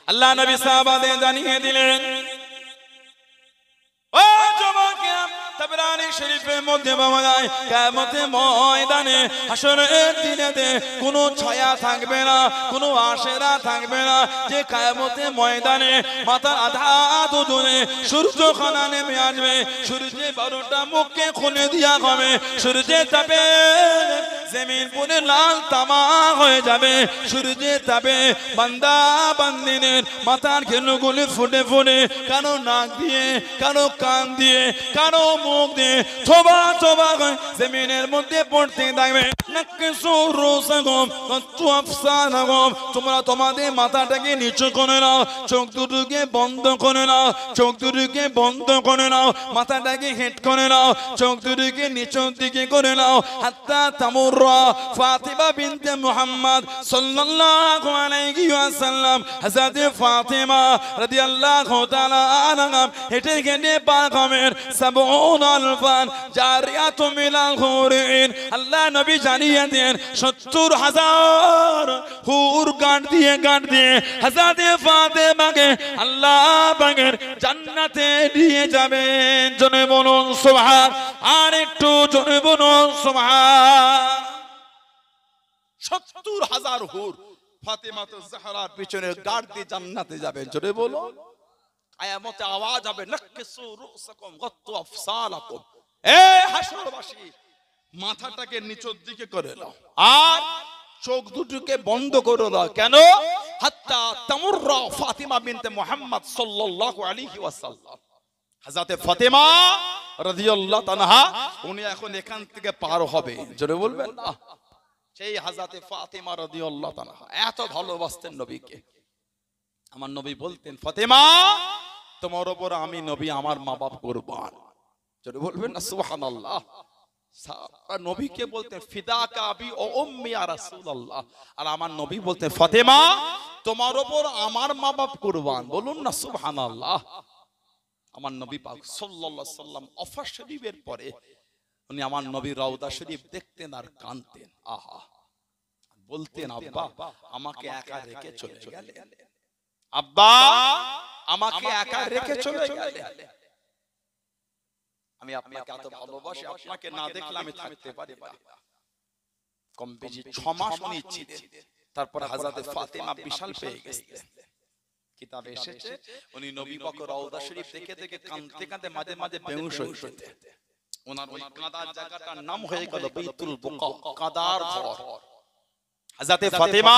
আল্লাহ নবী সাহাবাদের জানিয়ে দিলেন, ও যুবকেরা, তাবরানী শরীফের মধ্যে পাওয়া যায় কিয়ামতের ময়দানে হাসরের দিনেতে কোনো ছায়া থাকবে না, কোনো আশেরা থাকবে না, যে কিয়ামতের ময়দানে মাথার আধা দুধে সূর্যখানা নেমে আসবে, সূর্যের 12টা মুখকে খুলে দেওয়া হবে, সূর্যের তাপে জমিন পুরো লাল তামা হয়ে যাবে, সূর্যের তাপে বান্দা বান্দিনের মাথার ঘেলুগুলি ফুটে ফুটে কারো নাক দিয়ে, কারো কান দিয়ে, কারো মুখ দিয়ে থোবা থোবা করে জমিনের মধ্যে পড়তে থাকবে। তোমরা তোমাদের মাথাটাকে নিচু করে নাও, চোখ দুটোকে বন্ধ করে নাও, চোখ দুটোকে বন্ধ করে নাও, মাথাটাকে হেঁট করে নাও, চোখ দুটোকে নিচুর দিকে করে নাও। হাত্তা তামুররা ফাতিমা বিনতে মুহাম্মদ সাল্লাল্লাহু আলাইহি ওয়াসাল্লাম, হযরত ফাতিমা রাদিয়াল্লাহু তাআলা আনহা হেঁটে হেঁটে পার হবেন 70 আলফান জারিয়াতুম মিনাল হুরিন। আল্লাহ নবী জানিয়ে দেন 70,000 হুর গাঁট দিয়ে হযরত ফাতিমাকে আল্লাহ পাকের জান্নাতে নিয়ে যাবেন। জনে বলুন সুবহান, আর একটু জনে বলুন সুবহান। 70,000 হুর ফাতিমাতুজ জাহরার পিছনে গাঁট দিয়ে জান্নাতে যাবেন। জনে বলুন। কিয়ামতে আওয়াজ হবে, নাকিসু রুসাকুম গাত্তু আফসালাকুম। এ হাসরবাসী, মাথাটাকে নিচের দিকে করে নাও আর চোখ দুটোকে বন্ধ করে দাও। কেন? হাত্তা তামুররা ফাতিমা বিনতে মুহাম্মদ সাল্লাল্লাহু আলাইহি ওয়াসাল্লাম, হযরত ফাতিমা রাদিয়াল্লাহু তাআলা, উনি এখন এখান থেকে পার হবে। জোরে বলবেন না? সেই হযরত ফাতিমা রাদিয়াল্লাহু তাআলা এত ভালোবাসতেন নবীকে। আমার নবী বলতেন, ফাতিমা, তোমার উপর আমি নবী আমার মা বাপ কুরবান। জোরে বলবেন না সুবহানাল্লাহ। নবীকে বলতেন, ফিদাকা আবি ও উম্মি ইয়া রাসূলুল্লাহ। আর আমার নবী বলতেন, ফাতিমা, তোমার উপর আমার মা বাপ কুরবান। বলুন না সুবহানাল্লাহ। আমার নবী পাক সাল্লাল্লাহু আলাইহি সাল্লাম ওয়াফাত শরীফের পরে উনি আমার নবী রওজা শরীফ দেখতেন আর কাঁদতেন। আহা, বলতেন, আব্বা আমাকে একা রেখে চলে গেলেন, আব্বা আমাকে একা রেখে চলে গেলেন। আমি আপনাকে এত ভালোবাসি, আপনাকে না দেখলে আমি থাকতে পারি না। কম বেশি 6 মাস উনি ছিলেন। তারপর হযরত ফাতিমা বিশাল পেয়ে গেলেন। কিতাবে এসেছে উনি নবী পাক রওজা শরীফ দেখে দেখে কাঁদতে কাঁদতে মাঝে মাঝে বেহুশ হয়ে যেতেন। ওনার ওই কাঁদার জায়গাটার নাম হয়ে গেল বাইতুল বুকা, কাঁদার ঘর। হযরত ফাতিমা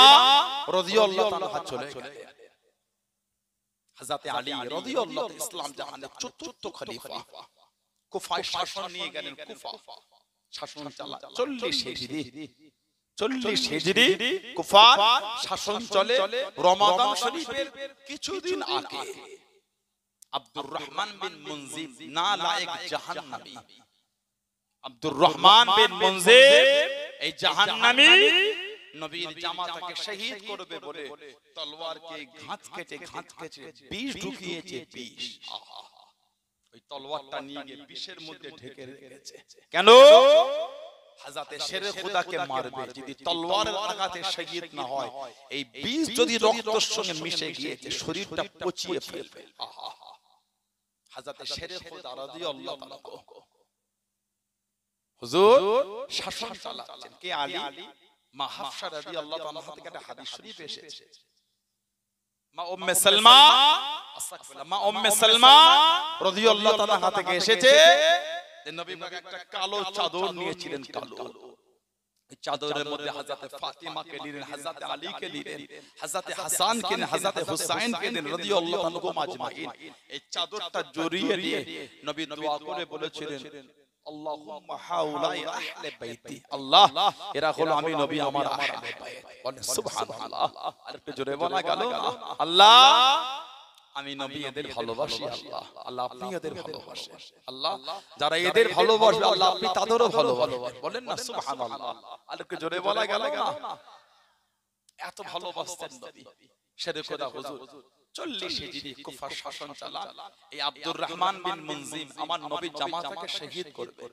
রাদিয়াল্লাহু তাআলা চলে গেলেন। হযরত আলী রাদিয়াল্লাহু ইসলাম জাহানের চতুর্থ খলিফা কুফায় শাসন নিয়ে গেলেন। কুফা শাসন চালা 40 হিজরি কুফা শাসন চলে। রমাদান শরীফের কিছুদিন আগে আব্দুর রহমান বিন মুনজির নালায়েক জাহান্নামী, আব্দুর রহমান বিন মুনজির এই জাহান্নামী নবীর জামাতাকে শহীদ করবে বলে তলোয়ারকে ঘাত কেটে বিষ ঢুকিয়েছে। বিষ, ওই তলোয়ারটা নিয়ে গিয়ে বিষের মধ্যে ঢেকে রেখেছে। কেন? হযরত শেরে খোদাকে মারবে, যদি তলোয়ারের আঘাতে শহীদ না হয়, এই বিষ যদি রক্তের সঙ্গে মিশে গিয়েছে শরীরটা পচিয়ে ফেলবে। আহা, হযরত শেরে খোদা রাদিয়াল্লাহু তাআলা হুজুর শাসন চালাচ্ছেন। কে? আলী। মা হাফসা রাদিয়াল্লাহু তাআলা থেকে একটা হাদিস শরীফ এসেছে, মা উম্মে সালমা, আস্তাগফিরুল্লাহ, মা উম্মে সালমা রাদিয়াল্লাহু তাআলা থেকে এসেছে যে নবী পাক একটা কালো চাদর নিয়েছিলেন। কালো এই চাদরের মধ্যে হযরত ফাতিমাকে নিলেন, হযরত আলীকে নিলেন, হযরত হাসানকে নিলেন, হযরত হুসাইনকে নিলেন রাদিয়াল্লাহু আনহুম আজমাইন। এই চাদরটা জড়িয়ে দিয়ে নবী দোয়া করে বলেছিলেন, আল্লাহুম্মা হাউলাই আহলে বাইতি, আল্লাহ এরা হলো আমি নবী আমার আহলে বাইত। বলেন সুবহানাল্লাহ। আর একটু জোরে বলা গেল না? আল্লাহ আমি নবী এদের ভালোবাসি। আল্লাহ, আল্লাহ আপনি এদের ভালোবাসেন। আল্লাহ যারা এদের ভালোবাসে আল্লাহ আপনি তাদেরও ভালোবাসেন। বলেন না সুবহানাল্লাহ। আর একটু জোরে বলা গেল না? এত ভালোবাসতেন নবী। শেরে খোদা হুজুর 40 হিজরি কুফার শাসন চালান। এই আব্দুর রহমান বিন মুনজিম আমার নবী জামাতাকে শহীদ করবে,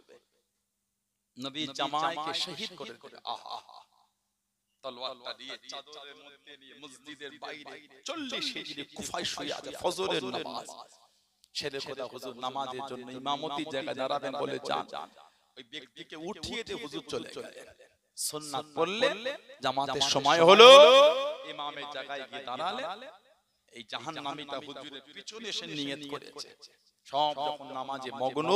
নবী জামাইকে শহীদ করে। আহা, তলোয়ারটা নিয়ে চাদরের মধ্যে নিয়ে মসজিদের বাইরে 40 হিজরি কুফায় শুয়ে আছে ফজরের নামাজ ছেড়ে খোদা হুজুর নামাজের জন্য ইমামতির জায়গায় দাঁড়াবেন বলে যান ওই ব্যক্তিকে উঠিয়ে দিয়ে হুজুর চলে গেলেন সুন্নাত পড়লেন জামাতের সময় হলো ইমামের জায়গায় গিয়ে দাঁড়ালেন এই জাহান্নামীটা হুজুরের পিছনে এসে নিয়ত করেছে সব যখন নামাজে মগ্ন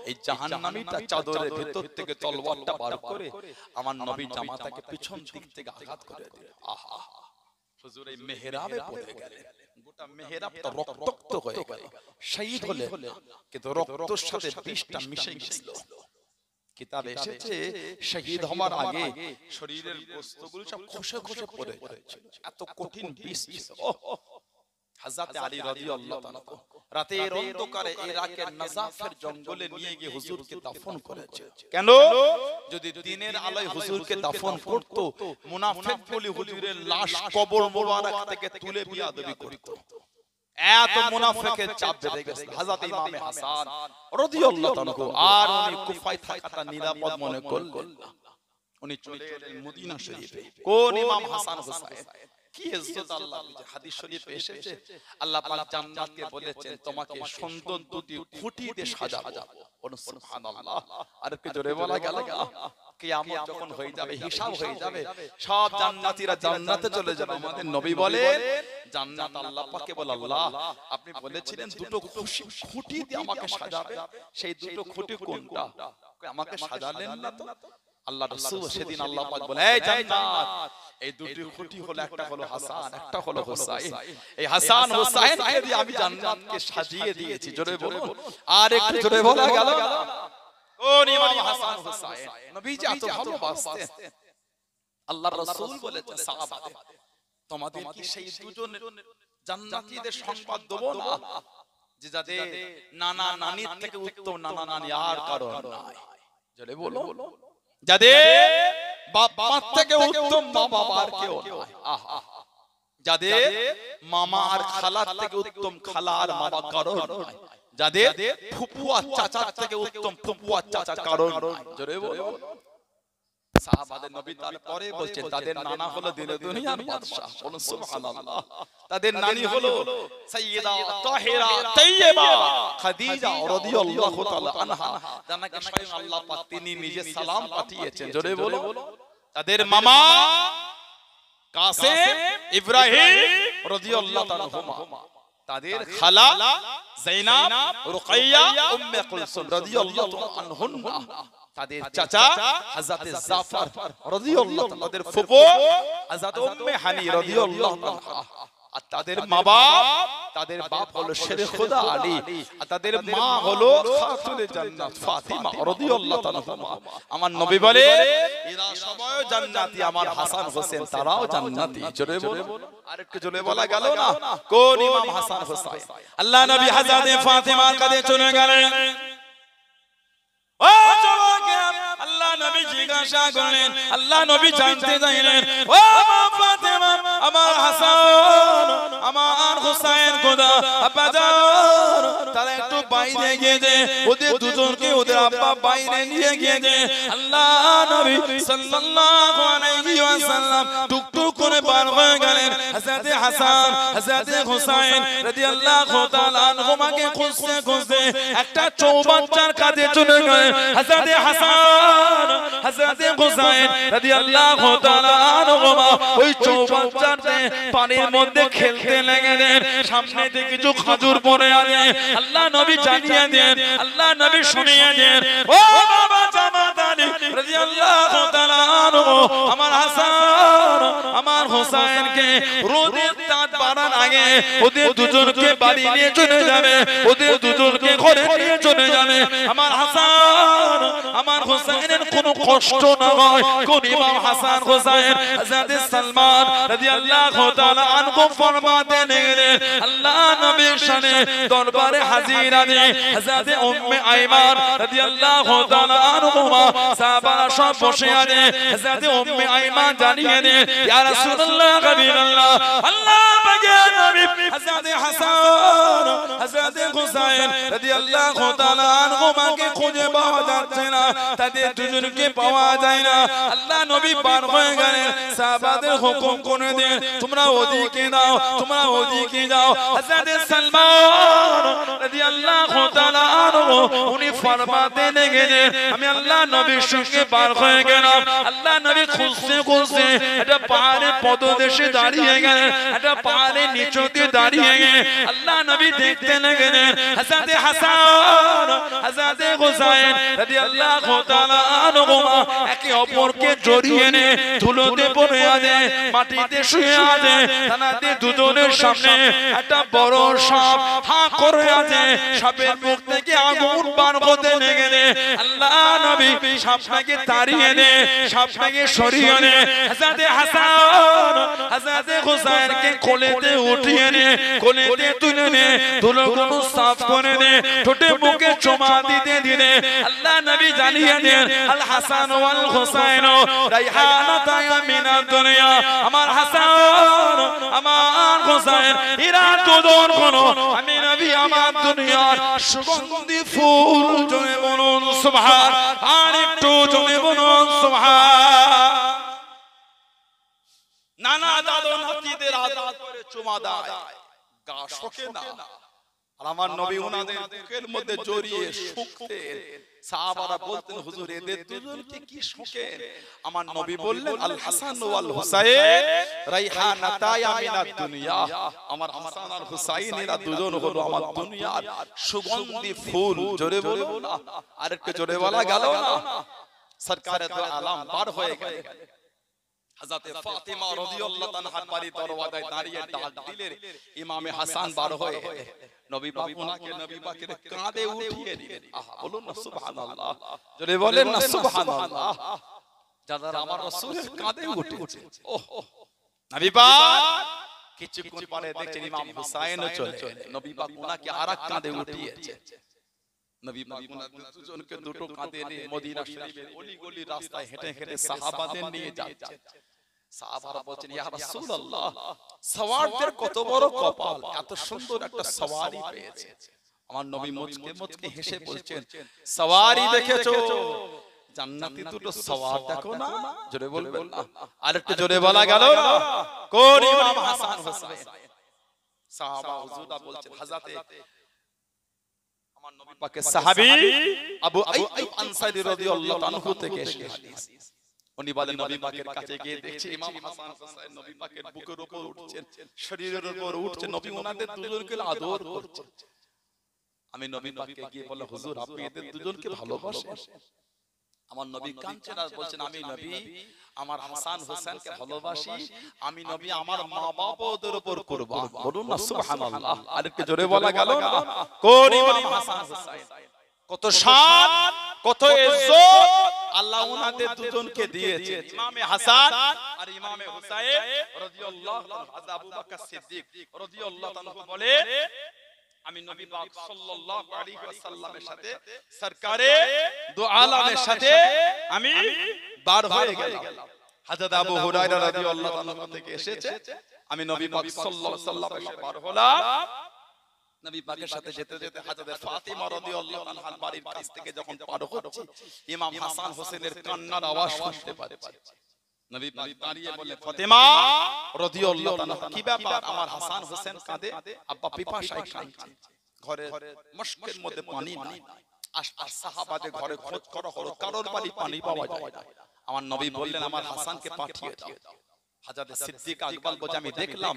এই জাহান্নামীটা চাদরের ভেতর থেকে তলোয়ারটা বার করে আমার নবী জামাতাকে পিছন দিক থেকে আঘাত করে দিল আহা হুজুর এই মেহরাবে পড়ে গেলেন গোটা মেহরাবটা রক্তাক্ত হয়ে গেল শহীদ হলেন কিন্তু রক্তের সাথে বিষটা মিশে গেছিল কিতাবে এসেছে শহীদ হওয়ার আগে শরীরের গোশতগুলো সব খসে খসে পড়ে যাচ্ছিল এত কঠিন বিষ ছিল হযরত আলী রাদিয়াল্লাহু তাআলা রাতের অন্ধকারে ইরাকের নাজাফের জঙ্গলে নিয়ে গিয়ে হুজুরকে দাফন করেছে কেন যদি দিনের আলোয় হুজুরকে দাফন করত মুনাফিক বলি হুজুরের লাশ কবর মোবারক থেকে তুলে বিয়াদবি করত এত মুনাফিকের চাপ বেড়ে গেছে হযরত ইমাম হাসান রাদিয়াল্লাহু তাআলা আর উনি কুফায় থাকাটা নিরাপদ মনে করলেন উনি চলে এলেন মদিনা শরীফে কোন ইমাম হাসান হুসাইন কি ইজ্জত আল্লাহ হাদিস শরীফে এসেছে আল্লাহ পাক জান্নাতকে বলেছেন তোমাকে সুন্দর দুটি খুঁটি দিয়ে সাজাবো সুবহানাল্লাহ আর কি জোরে বলা গেল কিয়ামত যখন হয়ে যাবে হিসাব হয়ে যাবে সব জান্নাতীরা জান্নাতে চলে যাবে আমাদের নবী বলেন জান্নাত আল্লাহ পাককে বলে আল্লাহ আপনি বলেছিলেন দুটো খুঁটি দিয়ে আমাকে সাজাবে সেই দুটো খুঁটি কোনটা আমাকে সাজালেন না তো আল্লাহ রাসূল সেদিন আল্লাহ পাক বলে এই জান্নাত এই দুটি খুঁটি হলো একটা হলো হাসান একটা হলো হুসাইন এই হাসান হুসাইনকে দিয়ে আমি জান্নাতকে সাজিয়ে দিয়েছি জোরে বলুন আর একটু জোরে বলা গেল কোন ইমাম হাসান হুসাইন নবীজি এত ভালোবাসতেন আল্লাহর রাসূল বলেছেন সাহাবাদের তোমাদের কি সেই দুজন জান্নাতীদের সংবাদ দেব না যে যাদের নানা নানির থেকে উত্তম নানা নানি আর কারো নাই জোরে বলুন যাদের বাপ মা থেকে উত্তম মা বাবার কেউ নাই আহা যাদের মামা আর খালার থেকে উত্তম খালা আর মামা কারো নাই যাদের ফুফু আর চাচার থেকে উত্তম ফুফু আর চাচা কারো নাই জোরে বলুন সাহাবাদের নবী তারপরে বলছেন তাদের নানা হলো দিনে দুনিয়ার বাদশা বলুন সুবহানাল্লাহ তাদের নানি হলো সাইয়্যিদা তাহিরা তাইয়্যিবা খাদিজা রাদিয়াল্লাহু তাআলা আনহা যাকে স্বয়ং আল্লাহ পাক তিনি নিজে সালাম পাঠিয়েছেন জোরে বলো তাদের মামা কাসেম ইব্রাহিম রাদিয়াল্লাহু তাআলা হুমা তাদের খালা যায়নাব রুকাইয়া উম্মে কুলসুম রাদিয়াল্লাহু আনহুন্না তাদের চাচা হযরত জাফর রাদিয়াল্লাহু তাআলা তাদের ফুফু হযরত উম্মে হানি রাদিয়াল্লাহু তাআলা আর তাদের তাদের বাপ হলো শেরে খোদা আলী আর তাদের মা হলো খাতুনে জান্নাত ফাতিমা রাদিয়াল্লাহু তাআলা আমার নবী বলে এরা সবাই জান্নাতি আমার হাসান হোসেন তারাও জান্নাতি জোরে বলো আর একটু জোরে বলা গেল না কোন ইমাম হাসান হোসেন আল্লাহ নবী হযরত ফাতিমার কাছে চলে গেলেন ও যুবকেরা আল্লাহ নবী জিজ্ঞাসা করলেন আল্লাহ নবী জানতে চাইলেন ও মা ফাতিমা আমার হাসান আমার হোসেন খোদা আব্বা জান তারা একটু বাইরে গিয়েছে ওদের দুজনকে ওদের আব্বা বাইরে নিয়ে গিয়েছে আল্লাহ নবী সাল্লাল্লাহু আলাইহি ওয়াসাল্লাম টুকটুক করে বার হয়ে গেলেন হযরত হাসান হযরত হোসেন রাদিয়াল্লাহু তাআলা আনহুমাকে খুঁজতে খুঁজতে একটা চৌবাচ্চার কাছে চলে গেলেন হযরত হাসান হযরত হোসেন রাদিয়াল্লাহু তাআলা আনহুমা ওই চৌবাচ্চাতে পানির মধ্যে খেলতে লেগেলেন সামনে থেকে কিছু খেজুর পড়ে আছে আল্লাহ নবী জানিয়ে দেন আল্লাহ নবী শুনিয়ে দেন ও বাবা জামাত আলী রাদিয়াল্লাহু তাআলা আনহু আমার হাসান আমার হোসেনকে রোদের তাপ বাড়ার আগে ওদের দুজনকে বাড়ি নিয়ে চলে যাবে ওদের দুজনকে ঘরে নিয়ে চলে যাবে আমার হাসান আমার হোসেনের কোনো কষ্ট না হয় কোন ইমাম হাসান হোসেন হযরত সালমান রাদিয়াল্লাহু তাআলা আনহু ফরমাতে গেলেন আল্লাহ নবীর শানে দরবারে হাজির আছে হযরত উম্মে আইমান রাদিয়াল্লাহু তাআলা আনহুমা সাহাবারা সব বসে আছে হযরত উম্মে আইমান জানিয়ে দেন ইয়া রাসূলুল্লাহ হাবিবাল্লাহ আল্লাহ পাকের নবী হযরত হাসান হযরত হুসাইন রাদিয়াল্লাহু তাআলা আনহুমাকে খুঁজে পাওয়া যাচ্ছে না, তাদের দুজনকে পাওয়া যায় না। আল্লাহ নবী পার হয়ে গেলেন, সাহাবাদের হুকুম করে দেন তোমরা ওদিকে দাও, তোমরা ওদিকে যাও। হযরত সালমান রাদিয়াল্লাহু তাআলা আনহু উনি ফরমাতে লেগেছেন আমি আল্লাহ নবীর সঙ্গে পার হয়ে গেলাম। আল্লাহ নবী খুঁজতে খুঁজতে একটা পাহাড়ের পদদেশে দাঁড়িয়ে গেলেন, একটা পাহাড়ের নিচুতে দাঁড়িয়ে গেলেন। আল্লাহ নবী দেখতে লেগেছেন হযরত হাসান হযরত হুসাইন রাদিয়াল্লাহু তাআলা আনহুমা একে অপরকে জড়িয়ে নিয়ে ধুলোতে পড়ে আছে, মাটিতে শুয়ে আছে। তাদের দুজনের সামনে একটা বড় সাপ হা করে আছে, সাপের মুখ থেকে আগুন বার হতে লেগেছে। আল্লাহ নবী সাপটাকে তাড়িয়ে দেন, সাপটাকে সরিয়ে দেন। হযরত হাসান হযরত হুসাইনকে কোলেতে উঠিয়ে নিয়ে কোলেতে তুলে নিয়ে ধুলোগুলো সাফ করে দেন, ঠোঁটে মুখে চুমা দিতে দিতে আল্লাহ নবী জানিয়ে দেন আল হাসান ওয়াল হুসাইন রাইহানাতায়া মিনাদ দুনিয়া। আমার হাসান আমার হুসাইন এরা দুজন কোন আমি নবী আমার দুনিয়ার সুগন্ধি ফুল। জোরে বলুন সুবহান, আর একটু জোরে বলুন সুবহান। নানা দাদু নাতিদের আদর করে চুমা দেয়, গা শোকে না। আর আমার নবী ওনাদের বুকের মধ্যে জড়িয়ে শুকতেন। সাহাবারা বলতেন হুজুর এদের দুজনকে কি শোকেন? আমার নবী বললেন আল হাসান ওয়াল হুসাইন রাইহানাতায়া মিনাদ দুনিয়া। আমার হাসান আর হুসাইন এরা দুজন হলো আমার দুনিয়ার সুগন্ধি ফুল। জোরে বলো না, আরেকটু জোরে বলা গেল না? সরকারে তো আলাম বার হয়ে গেল। হযরত ফাতিমা রাদিয়াল্লাহু তাআলার বাড়ি দরওয়াজায় দাঁড়িয়ে ডাক দিলেন, ইমামে হাসান বার হয়ে নবী পাক ওনাকে নবী পাকের কাঁধে উঠিয়ে দিলেন। আহা বলুন না সুবহানাল্লাহ, জোরে বলেন না সুবহানাল্লাহ। যারা আমার রাসূলের কাঁধে উঠেছে, ওহ নবী পাক কিছুক্ষণ পরে দেখছেন ইমাম হুসাইনও চলে এলেন, নবী পাক ওনাকে আরেক কাঁধে উঠিয়েছে। নবী পাক ওনাদের দুজনকে দুটো কাঁধে নিয়ে মদিনা শরীফের অলি গলি রাস্তায় হেঁটে হেঁটে সাহাবাদের নিয়ে যাচ্ছেন। সাহাবারা বলছেন ইয়া রাসূলুল্লাহ, সওয়ারদের কত বড় কপাল, এত সুন্দর একটা সওয়ারি পেয়েছে। আমার নবী মুচকে মুচকে হেসে বলছেন সওয়ারি দেখেছো? জান্নাতি দুটো সওয়ার দেখো না? জোরে বলবেন না, আরেকটু জোরে বলা গেল না? কোন ইমাম হাসান হুসাইন? সাহাবা হুজুরা বলছেন হযরতে আমার নবী পাকের সাহাবী আবু আইয়ুব আনসারী রাদিয়াল্লাহু আনহু থেকে এসেছে হাদিস। উনি বলেন নবী পাকের কাছে গিয়ে দেখছি ইমাম হাসান হুসাইন নবী পাকের বুকের উপর উঠছেন, শরীরের উপর উঠছেন, নবী ওনাদের দুজনকে আদর করছেন। আমি নবী পাককে গিয়ে বললাম হুজুর আপনি এদের দুজনকে ভালোবাসেন? আমার নবী কাঁদছেন আর বলছেন আমি নবী আমার হাসান হোসেনকে ভালোবাসি, আমি নবী আমার মা বাবাদের উপর কুরবান। বলুন না সুবহানাল্লাহ, আরেকটু জোরে বলা গেল না? কোন ইমাম হাসান হোসেন, কত শান কত ইজ্জত আল্লাহ ওনাদের দুজনকে দিয়েছে। ইমামে হাসান আর ইমামে হুসাইন রাদিয়াল্লাহু তাআলা, হযরত আবু বকর সিদ্দিক রাদিয়াল্লাহু তাআলা বলেন আমি নবী পাক সাল্লাল্লাহু আলাইহি ওয়াসাল্লামের সাথে সরকারে দু আলমের সাথে আমি বার হয়ে গেলাম। হযরত আবু হুরায়রা রাদিয়াল্লাহু তাআলা থেকে এসেছে, আমি নবী পাক সাল্লাল্লাহু আলাইহি ওয়াসাল্লামের সাথে বার হলাম। নবী পাকের সাথে যেতে যেতে হযরত ফাতিমা রাদিয়াল্লাহু আনহার বাড়ির কাছ থেকে যখন পার হচ্ছি, ইমাম হাসান হোসেনের কান্নার আওয়াজ শুনতে পাচ্ছি। নবী পাক দাঁড়িয়ে বললেন ফাতিমা রাদিয়াল্লাহু আনহা, কি ব্যাপার? আমার হাসান হোসেন কাঁদে, আব্বা পিপাসায় কাঁদছে। ঘরে মশকের মধ্যে পানি নাই, আশপাশ সাহাবাদের ঘরে খোঁজ করা হলো, কারোর বাড়ি পানি পাওয়া যায় না। আমার নবী বললেন আমার হাসানকে পাঠিয়ে দাও। হযরত সিদ্দিক আকবর বলে আমি দেখলাম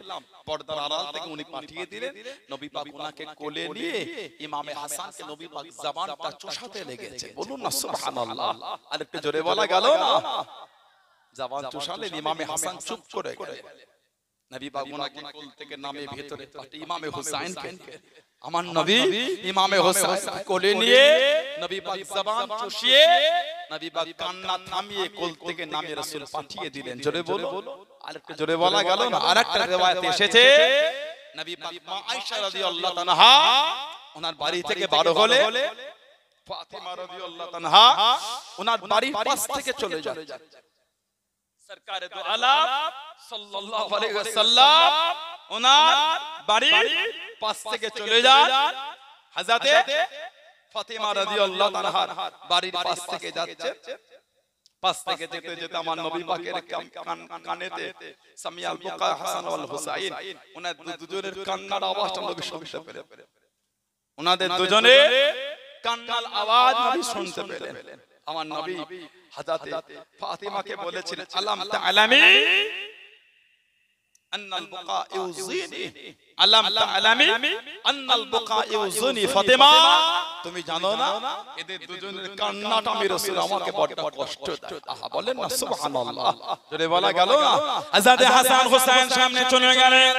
পর্দার আড়াল থেকে উনি পাঠিয়ে দিলেন। নবী পাক ওনাকে কোলে নিয়ে ইমামে হাসানকে নবী পাক জবানটা চুষাতে লেগেছে। বলুন না সুবহানাল্লাহ, আরেকটু জোরে বলা গেল না? জবান চুষালেন, ইমামে হাসান চুপ করে গেলেন। নবী পাক ওনাকে কোল থেকে নামে ভিতরে পাঠিয়ে ইমামে হুসাইনকে, আমার নবী ইমামে হুসাইন কোলে নিয়ে নবী পাক জবান চুষিয়ে নবী পাক কান্না থামিয়ে কোল থেকে নামে রাসূল পাঠিয়ে দিলেন। জোরে বলো, আরেকটু জোরে বলা গেল না? আরেকটা riwayat এসেছে নবী পাক মা আয়েশা রাদিয়াল্লাহু তাআলা ওনার বাড়ি থেকে বার হলে ফাতিমা রাদিয়াল্লাহু তাআলা ওনার বাড়ির পাশ থেকে চলে যায়। সরকারে দু আলম সাল্লাল্লাহু আলাইহি ওয়াসাল্লাম ওনার বাড়ির পাশ থেকে চলে যায়। হযরতে ফাতিমা রাদিয়াল্লাহু তাআলার বাড়ির পাশ থেকে যাচ্ছে, পাশ থেকে যেতে যেতে আমার নবী পাকের কানেতে সামিয়াল বুকা হাসান ওয়াল হুসাইন, ওনাদের দুজনের কান্নার আওয়াজটা নবী শুনতে পেলেন। ওনাদের দুজনের কান্নার আওয়াজ নবী শুনতে পেলেন। আমার নবী হযরতে ফাতিমাকে বলেছিলেন, আলাম তা'লামি আন্নাল বুকা ইউজিনি, আলাম তা'লামি আন্নাল বুকা ইউজিনি ফাতিমা, তুমি জানো না এদের দুজনের কান্নাটা আমি রাসূল আমাকে বড় কষ্ট দেয়। আহা, বলেন না সুবহানাল্লাহ, জোরে বলা গেল না। হযরত হাসান হুসাইন সামনে চলে গেলেন।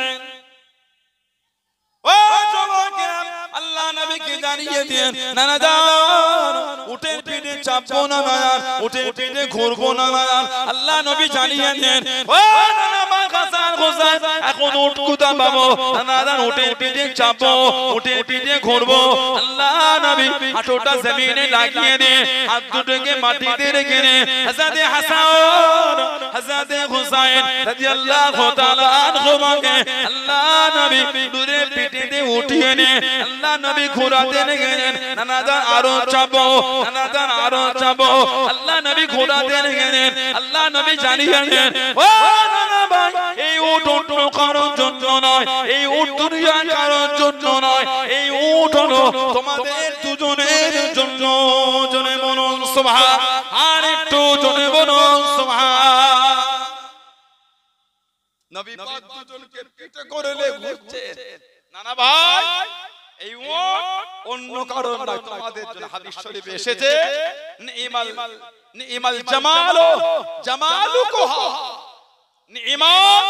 ও যুবকেরা, আল্লাহ নবীকে জানিয়ে দেন, নানা জান উটের পিঠে চাপবো না নানা, উটের পিঠে ঘুরবো না নানা। আল্লাহ নবী জানিয়ে দেন, ও নানা মা হাসান হুসাইন, এখন উট কুদা পাবো নানা জান, উটের পিঠে চাপবো, উটের পিঠে ঘুরবো। আল্লাহ নবী হাঁটুটা জমিনে লাগিয়ে দেন, হাত দুটোকে মাটিতে রেখে দেন। হযরত হাসান হযরত হুসাইন রাদিয়াল্লাহু তাআলা আনহুমাকে আল্লাহ নবী দূরে পিঠে উঠিয়ে নিয়ে আল্লাহ নবী ঘোরাতে গেলেন। নানা জান আরো চাপো, নানা জান আরো চাপো। আল্লাহ নবী ঘোরাতে গেলেন। আল্লাহ নবী জানিয়ে দেন, ও নানা ভাই, এই উট অন্য কারোর জন্য নয়, এই উট দুনিয়ার কারোর জন্য নয়, এই উট হলো তোমাদের দুজনের জন্য। জনে বলুন সুবহান, আর একটু জনে বলুন সুবহান। নবী পাক দুজনকে পিঠে করে নিয়ে ঘুরছে। নানা ভাই, এই উট অন্য কারণ নয়, তোমাদের জন্য। হাদিস শরীফে এসেছে, নি'মাল জামালু জামালুকুহা, নি'মাল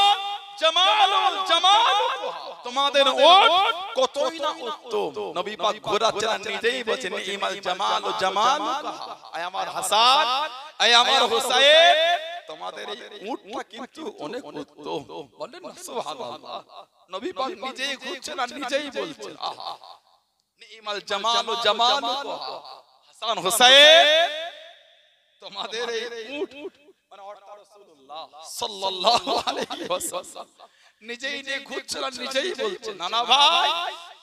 জামালু জামালুকুহা, তোমাদের উট কতই না উত্তম। নবী পাক ঘোরাচ্ছেন, নিজেই বলেছেন, নি'মাল জামালু জামালুকুহা, আয় আমার হাসান, আয় আমার হুসাইন, তোমাদের এই উটটা কিন্তু অনেক উত্তম। বলেন না সুবহানাল্লাহ। নবী পাক নিজেই ঘুরছেন আর নিজেই বলছেন, আহা, নি'মাল জামালু জামালুকুহা, হাসান হুসাইন, তোমাদের এই উট, মানে অর্থাৎ রাসূলুল্লাহ সাল্লাল্লাহু আলাইহি ওয়াসাল্লাম নিজেই নিয়ে ঘুরছেন আর নিজেই বলছেন, নানা ভাই,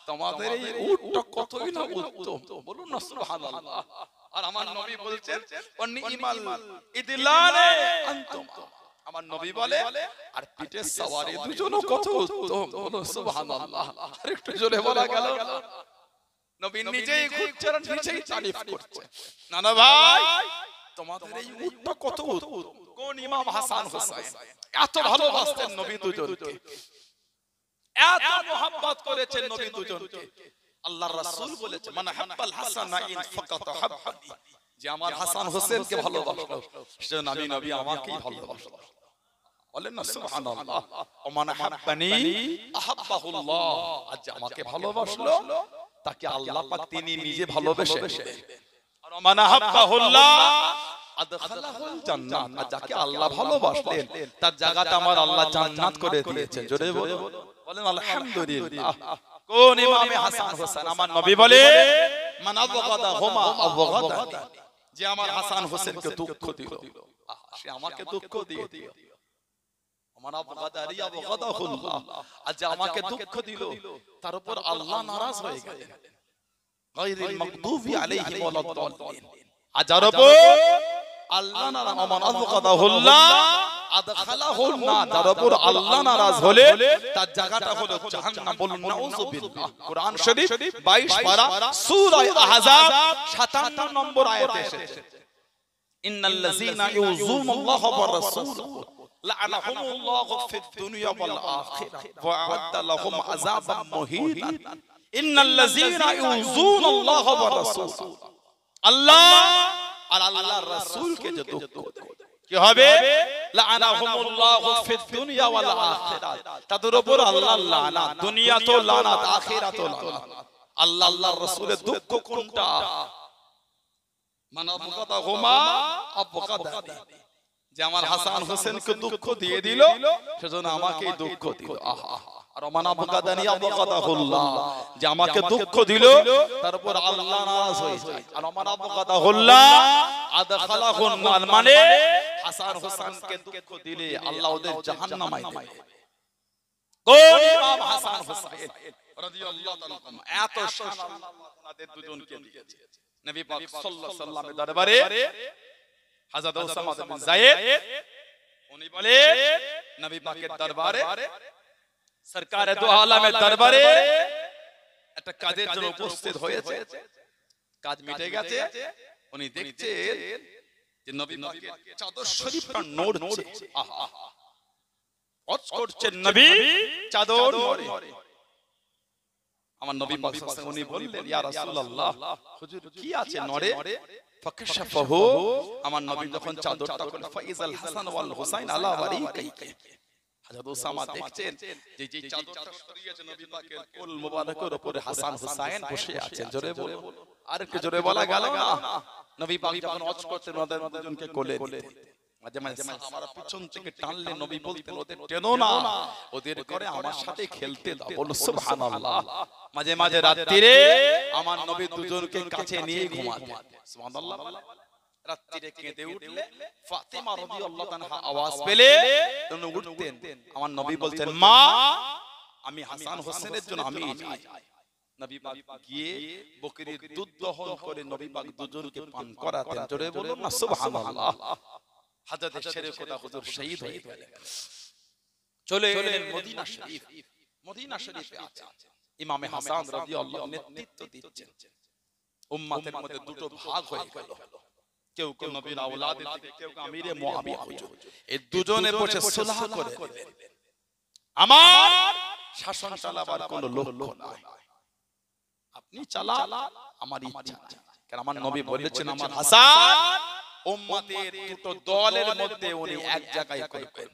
তোমাদের এই উটটা কতই না উত্তম। বলুন না সুবহানাল্লাহ। আর আমার নবী বলছেন, নি'মাল ইদলানে আনতুম, আমার নবী বলে, আর পিঠে সওয়ারি দুজনও কত উত্তম। বলুন সুবহানাল্লাহ, আর একটু জোরে বলা গেল। নবী নিজেই ঘুরছেন আর নিজেই তারিফ করছেন, নানা ভাই, তোমাদের এই উটটা কত উত্তম। কোন ইমাম হাসান হুসাইন এত ভালোবাসতেন নবী দুজনকে, এত মোহাব্বত করেছেন নবী দুজনকে। আল্লাহর রাসূল বলেছে, মান হাব্বাল হাসানা ইন ফাকাত হাব্বানি, যে আমার হাসান হোসেনকে ভালোবাসলো সেজন্য আমি নবী আমাকেই ভালোবাসলো। বলেন না সুবহানাল্লাহ। ও মান হাব্বানি আহাব্বাহুল্লাহ, আজ আমাকে ভালোবাসলো তাকে আল্লাহ পাক তিনি নিজে ভালোবেসে নেবেন। আর ও মান হাব্বাহুল্লাহ আদখালাহুল জান্নাত, আর যাকে আল্লাহ ভালোবাসলেন তার জায়গাটা আমার আল্লাহ জান্নাত করে দিয়েছেন। জোরে বলেন আলহামদুলিল্লাহ। কোন ইমামে হাসান হোসেন, আমার নবী বলে, মান আবগাদা হুমা আবগাদানি, যে আমার হাসান হোসেনকে দুঃখ দিল, সে আমাকে দুঃখ দিয়ে দিল। মান আবগাদানি আবগাদাহুল্লাহ, আর যে আমাকে দুঃখ দিল তার উপর আল্লাহ নারাজ হয়ে গেলেন। গায়রিল মাগদুবি আলাইহিম ওয়ালাদ-দাল্লিন, আর যার উপর আল্লাহ নারাজ, মান আবগাদাহুল্লাহ আদখালাহুন নার, যার উপর আল্লাহ নারাজ হলে তার জায়গাটা হলো জাহান্নাম। বলুন নাউযুবিল্লাহ। কোরআন শরীফ 22 পারা সূরা আহজাব 57 নম্বর আয়াতে এসেছে, ইন্নাল্লাযীনা ইউযুনাল্লাহা ওয়া রাসূলাহু লা'আনাহুমুল্লাহু ফিদ দুনিয়া ওয়াল আখিরাহ ওয়া আ'আদ্দা লাহুম আযাবাম মুহীনান। ইন্নাল্লাযীনা ইউযুনাল্লাহা ওয়া রাসূলাহু, আল্লাহ আর আল্লাহর রাসূলকে যে দুঃখ দেয় কি হবে, লা'আনাহুমুল্লাহু ফিদ দুনিয়া ওয়াল আখিরাত, তাদের উপর আল্লাহর লানাত, দুনিয়াতো লানাত, আখিরাতো লানাত। আল্লাহ আল্লাহর রাসূলের দুঃখ কোনটা, মান আবগাদাহুমা আবগাদানি, যে আমার হাসান হোসেনকে দুঃখ দিয়ে দিল সেজন্য আমাকেই দুঃখ দিল। আহা, আর মান আবগাদানি আবগাদাহুল্লাহ, যে আমাকে দুঃখ দিল তারপর আল্লাহ নারাজ হয়ে যায়। আর মান আবগাদাহুল্লাহ আদখালাহুন নার, মানে হাসান হোসেনকে দুঃখ দিলে আল্লাহ ওদের জাহান্নামে দেবে। কোন ইমাম হাসান হোসেন রাদিয়াল্লাহু তাআলা, এত শান আল্লাহ তাদের দুজনকে দিয়েছে নবী পাক সাল্লাল্লাহু আলাইহি ওয়াসাল্লামের দরবারে হযরত উসামা বিন যায়েদ উনি বলে নবী পাকের দরবারে সরকারে দো আলমের দরবারে একটা কাজের জন্য উপস্থিত হয়েছে কাজ মিটে গেছে উনি দেখছেন যে নবী পাকের চাদর শরীফটা নড়ছে আহা অচ করছেন নবী চাদর নড়ে আমার নবী পাক সাল্লাল্লাহু উনি বললেন ইয়া রাসূলুল্লাহ হুজুর কি আছে নড়ে ফাকাশাফাহু আমার নবী যখন চাদরটা খুলে ফাইজাল হাসান ওয়াল হুসাইন আলা ওয়ারিকাইহি হযরত উসামা দেখছেন যে যে চাদরটা সরিয়েছে নবী পাকের কোল মোবারকের উপরে হাসান হুসাইন বসে আছেন জোরে বলো আর একটু জোরে বলা গেল না নবী পাক যখন ওয়াজ করতেন ওদের দুজনকে কোলে নিতেন মাঝে মাঝে সাহাবারা পিছন থেকে টানলে নবী বলতেন ওদের টেনো না ওদের করে আমার সাথে খেলতে দাও বলো সুবহানাল্লাহ মাঝে মাঝে রাত্রিরে আমার নবী দুজনকে কাছে নিয়ে ঘুমাতেন সুবহানাল্লাহ রাত্রিরে কেঁদে উঠলে ফাতিমা রাদিয়াল্লাহু তাআলা আওয়াজ পেলে তিনি উঠতেন আমার নবী বলতেন মা আমি হাসান হোসেনের জন্য আমি যাই নবী পাক গিয়ে বকরির দুধ দহন করে নবী পাক দুজনকে পান করাতেন জোরে বলুন না সুবহানাল্লাহ হযরত শেরে খোদা হুজুর শহীদ হয়ে গেলেন চলে এলেন মদিনা শরীফ মদিনা শরীফে আছেন ইমামে হাসান রাদিয়াল্লাহু নেতৃত্ব দিচ্ছেন উম্মতের মধ্যে দুটো ভাগ হয়ে গেল কেউ কেউ নবীর আওলাদ থেকে কেউ আমিরে মুআবিয়া হুজুর এই দুজনে বসে সুলহ করে দিলেন আমার শাসন চালাবার কোনো লক্ষ্য নাই আপনি চালান আমার ইচ্ছা নাই কারণ আমার নবী বলেছেন আমার হাসান উম্মতের দুটো দলের মধ্যে উনি এক জায়গায় করবেন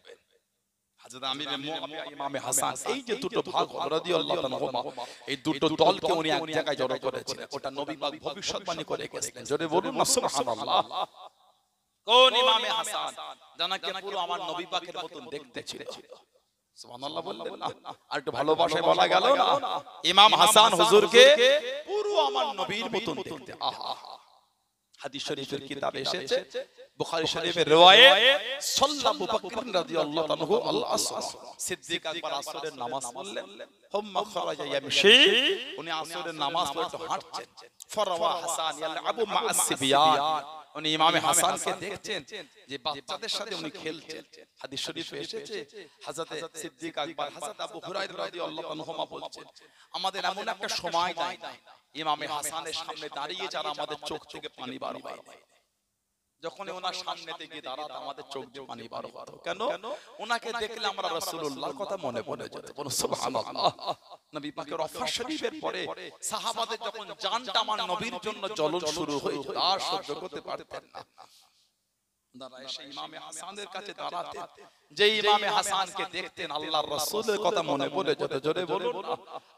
হযরত আমিরে মুআবিয়া ইমামে হাসান এই যে দুটো ভাগ রাদিয়াল্লাহু তাআলা এই দুটো দলকে উনি এক জায়গায় জড়ো করেছিলেন ওটা নবী পাক ভবিষ্যৎবাণী করে গেছেন জোরে বলুন না সুবহানাল্লাহ কোন ইমামে হাসান জানাকে পুরো আমার নবী পাকের মতন দেখতে ছিল সুবহানাল্লাহ বললেন না আর একটু ভালোবাসায় বলা গেল না ইমাম হাসান হুজুরকে পুরো আমার নবীর মতন দেখতে আহা হাদিস শরীফের কিতাবে এসেছে বুখারী শরীফের riwayat সাল্লাল্লাহু আবু বকর রাদিয়াল্লাহু তাআলা আল আসর সিদ্দিক আকবর আসরের নামাজ পড়লেন হুম্মা খারাজা ইয়ামশি উনি আসরের নামাজ পড়তে হাঁটছেন ফরওয়া হাসান ইয়ালআবু মা'আস সিবিয়ান উনি ইমামে হাসানকে দেখছেন যে বাচ্চাদের সাথে উনি খেলছেন হাদিস শরীফে এসেছে হযরত সিদ্দিক আকবর হযরত আবু হুরায়রা রাদিয়াল্লাহু আনহুমা বলছেন আমাদের এমন একটা সময় যায় ইমামে হাসানের সামনে দাঁড়িয়ে যারা আমাদের চোখ থেকে পানি বার হয় যখন ওনার সামনেতে গিয়ে দাঁড়াতো আমাদের চোখ দিয়ে পানি বার হতো কেন ওনাকে দেখলে আমরা রাসূলুল্লাহর কথা মনে পড়ে যেত বলুন সুবহানাল্লাহ নবী পাকের ওফাত শরীফের পরে সাহাবাদের যখন জানটা আমার নবীর জন্য জ্বলন শুরু হয়েছে আর সহ্য করতে পারতেন না দাঁড়ায় সেই ইমামে হাসানের কাছে দাঁড়াতেন যে ইমামে হাসানকে দেখতেন আল্লাহর রাসূলের কথা মনে পড়ে যেত জোরে বলুন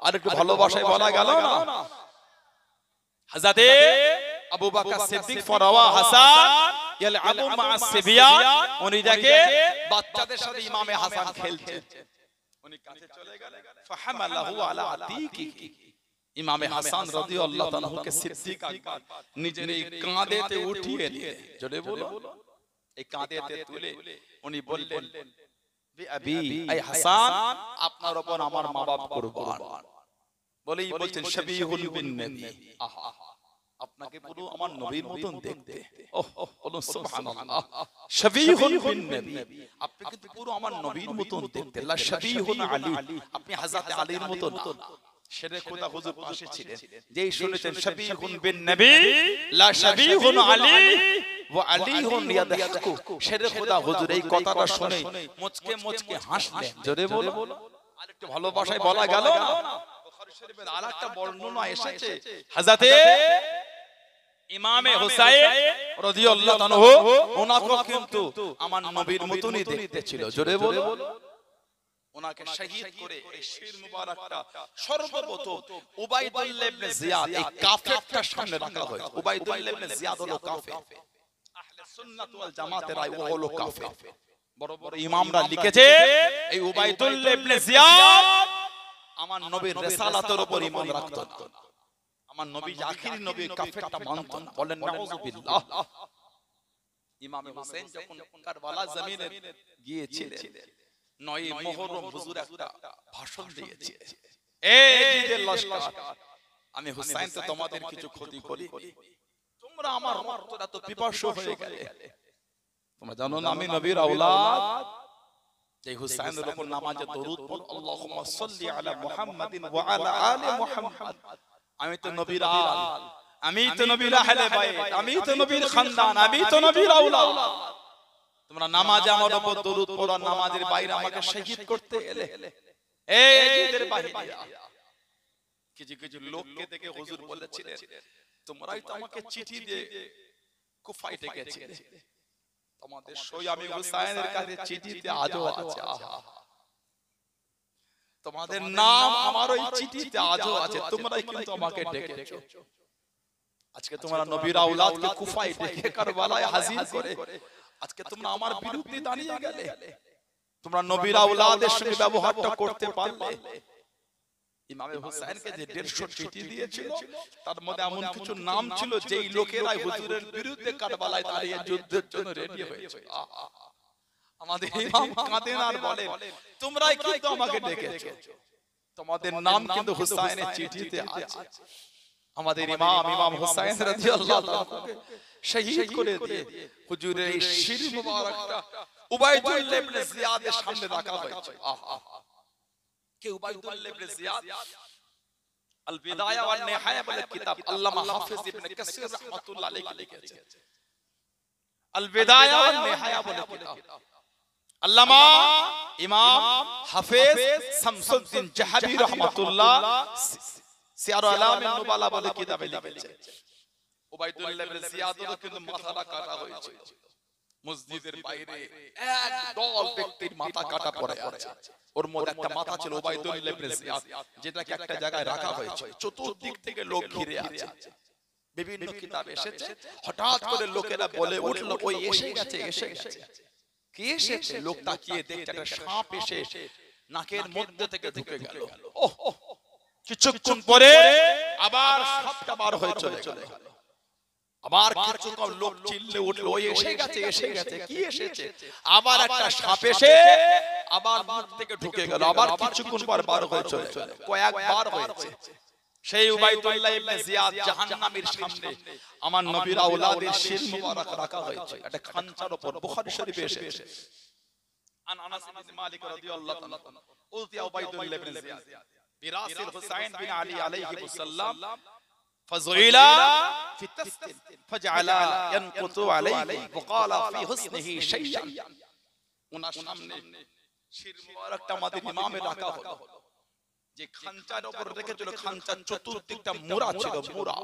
আর একটু ভালোবাসায় বলা গেল না হযরত আবু বকর সিদ্দিক ফরওয়া হাসান ইয়ালআবু মা'আস সিবিয়ান উনি দেখে বাচ্চাদের সাথে ইমামে হাসান খেলছে উনি কাছে চলে গেলেন ফাহামালাহু আলা আতিকিহি ইমামে হাসান রাদিয়াল্লাহু তাআলাকে সিদ্দিক আকবর নিজের এই কাঁধেতে উঠিয়ে নিয়ে জোরে বলো এই কাঁধেতে তুলে উনি বললেন বি আবি আই হাসান আপনার উপর আমার মা-বাপ কুরবান বলেই বলছেন শাবিহুল বিন নবী আহা আপনাকে পুরো আমার নবীর মতন দেখতে ওহ বলুন সুবহানাল্লাহ শাবিহুন বিন নবী আপনি কিন্তু পুরো আমার নবীর মতন দেখতে লা শাবিহুন আলী আপনি হযরত আলীর মতন না শেরে খোদা হুজুর পাশে ছিলেন যেই শুনেছেন শাবিহুন বিন নবী লা শাবিহুন আলী ওয়া আলীহুন ইয়াদহাকু শেরে খোদা হুজুর এই কথাটা শুনে মুচকে মুচকে হাসলেন জোরে বলো আর একটু ভালোবাসায় বলা গেল না বুখারী শরীফের আরেকটা বর্ণনা এসেছে হযরত ইমামে হুসাইন রাদিয়াল্লাহু আনহু ওনাকে কিন্তু আমার নবীর মতনই দেখতে ছিল জোরে বলো ওনাকে শহীদ করে এই শির মুবারকটা সর্বপ্রথম উবাইদুল্লাহ ইবনে জিয়াদ এই কাফেরটার সামনে রাখা হয়েছে উবাইদুল্লাহ ইবনে জিয়াদ হলো কাফের আহলে সুন্নাত ওয়াল জামাতের ও হলো কাফের বড় বড় ইমামরা লিখেছে এই উবাইদুল্লাহ ইবনে জিয়াদ আমার নবীর রিসালাতের উপর ঈমান রাখত না আমার নবী আখিরি নবী কাফেরটা মানত না বলেন নাউযুবিল্লাহ ইমাম হোসেন যখন কারবালা জমিনে গিয়েছিলেন 9 মুহররম হুজুর একটা ভাষণ দিয়েছে এই যে লশকর আমি হুসাইন তো তোমাদের কিছু ক্ষতি করি, তোমরা আমার রক্তের এত পিপাসু হয়ে গেলে। তোমরা জানো না আমি নবীর আওলাদ। যে হুসাইনের উপর নামাজে দরুদ পড়, আল্লাহুম্মা সাল্লি আলা মুহাম্মাদিন ওয়া আলা আলি মুহাম্মাদ। আমি তো নবীর আল, আমি তো নবীর আহলে বাইত, আমি তো নবীর খানদান, আমি তো নবীর আওলাদ। তোমরা নামাজে আমার উপর দরুদ পড়ো, নামাজের বাইরে আমাকে শহীদ করতে এলে। এই জিদের বাহিনীরা কিছু কিছু লোককে দেখে হুজুর বলেছিলেন, তোমরাই তো আমাকে চিঠি দিয়ে কুফায় ডেকেছিলে, তোমাদের সই আমি হুসাইনের কাছে চিঠিতে আজও আছে। তোমাদের নাম আমার ওই চিঠিতে আজও আছে, তোমরাই কিন্তু আমাকে ডেকেছো। আজকে তোমরা নবীর আওলাদকে কুফায় ডেকে কারবালায় হাজির করে আজকে তোমরা আমার বিরুদ্ধে দাঁড়িয়ে গেলে। তোমরা নবীর আওলাদের সঙ্গে ব্যবহারটা করতে পারলে। ইমামে হুসাইনকে যে 150 চিঠি দিয়েছিল তার মধ্যে এমন কিছু নাম ছিল যেই লোকেরা হুজুরের বিরুদ্ধে কারবালায় দাঁড়িয়ে যুদ্ধের জন্য রেডি হয়েছে। আমাদের ইমাম কাঁদেন আর বলেন, তোমরাই কিন্তু আমাকে ডেকেছো, তোমাদের নাম কিন্তু হুসাইনের চিঠিতে আছে। আমাদের ইমাম হুসাইন রাদিয়াল্লাহু তাআলাকে শহীদ করে দিয়ে হুজুরের এই শির মুবারকটা উবাইদুল্লাহ ইবনে জিয়াদের সামনে রাখা হয়েছে। কে উবাইদুল্লাহ ইবনে জিয়াদ? আল বিদায়া ওয়ান নিহায়া বলে কিতাব আল্লামা হাফিজ ইবনে কাসির রাহমাতুল্লাহ আলাইহি লিখেছেন। আল বিদায়া ওয়ান নিহায়া বলে কিতাব আল্লামা ইমাম হাফিজ শামসুদ্দিন জাহাবি রাহমাতুল্লাহ সিয়ার আলামিন নুবালা বলে কিতাবে লিখেছেন। উবাইদুল্লাহ ইবনে জিয়াদের কিন্তু মাথাটা কাটা হয়েছিল। মসজিদের বাইরে এক দল ব্যক্তির মাথা কাটা পড়ে আছে। ওর মধ্যে একটা মাথা ছিল উবাইদুল্লাহ ইবনে জিয়াদ, যেটাকে একটা জায়গায় রাখা হয়েছে। চতুর্দিক থেকে লোক ঘিরে আছে। বিভিন্ন কিতাবে এসেছে হঠাৎ করে লোকেরা বলে উঠলো, ওই এসে গেছে, এসে গেছে। কি এসেছে? লোক তাকিয়ে দেখছে একটা সাপ এসে নাকের মধ্যে থেকে ঢুকে গেল। ওহ, কিছুক্ষণ পরে আবার সাপটা বার হয়ে চলে গেল। আবার কিছুক্ষণ লোক চিল্লে উঠলো, ওই এসে গেছে, এসে গেছে। কি এসেছে? আবার একটা সাপ এসে আবার মুখ থেকে ঢুকে গেল। আবার কিছুক্ষণ পর বার হয়ে চলে গেল। কয়েকবার হয়েছে। সেই উবাইদুল্লাহ ইবনে জিয়াদ জাহান্নামীর সামনে আমার নবীর আওলাদের শির মুবারক রাখা হয়েছে একটা খানচার উপর। বুখারী শরীফে এসেছে। আন আনাস ইবনে মালিক রাদিয়াল্লাহু তাআলা উলতিয়া উবাইদুল্লাহ ইবনে জিয়াদ বিরাসিল হুসাইন বিন আলী আলাইহিস সালাম فزعلا في التسل فجعل ينقط عليه وقال في حسنه شيئا। ওনার সামনে শির মুবারকটা আমাদের ইমামে রাখা হলো। যে খানচার উপর রেখেছিল, খানচার চতুর্দিকটা মোড়া ছিল, মোড়া।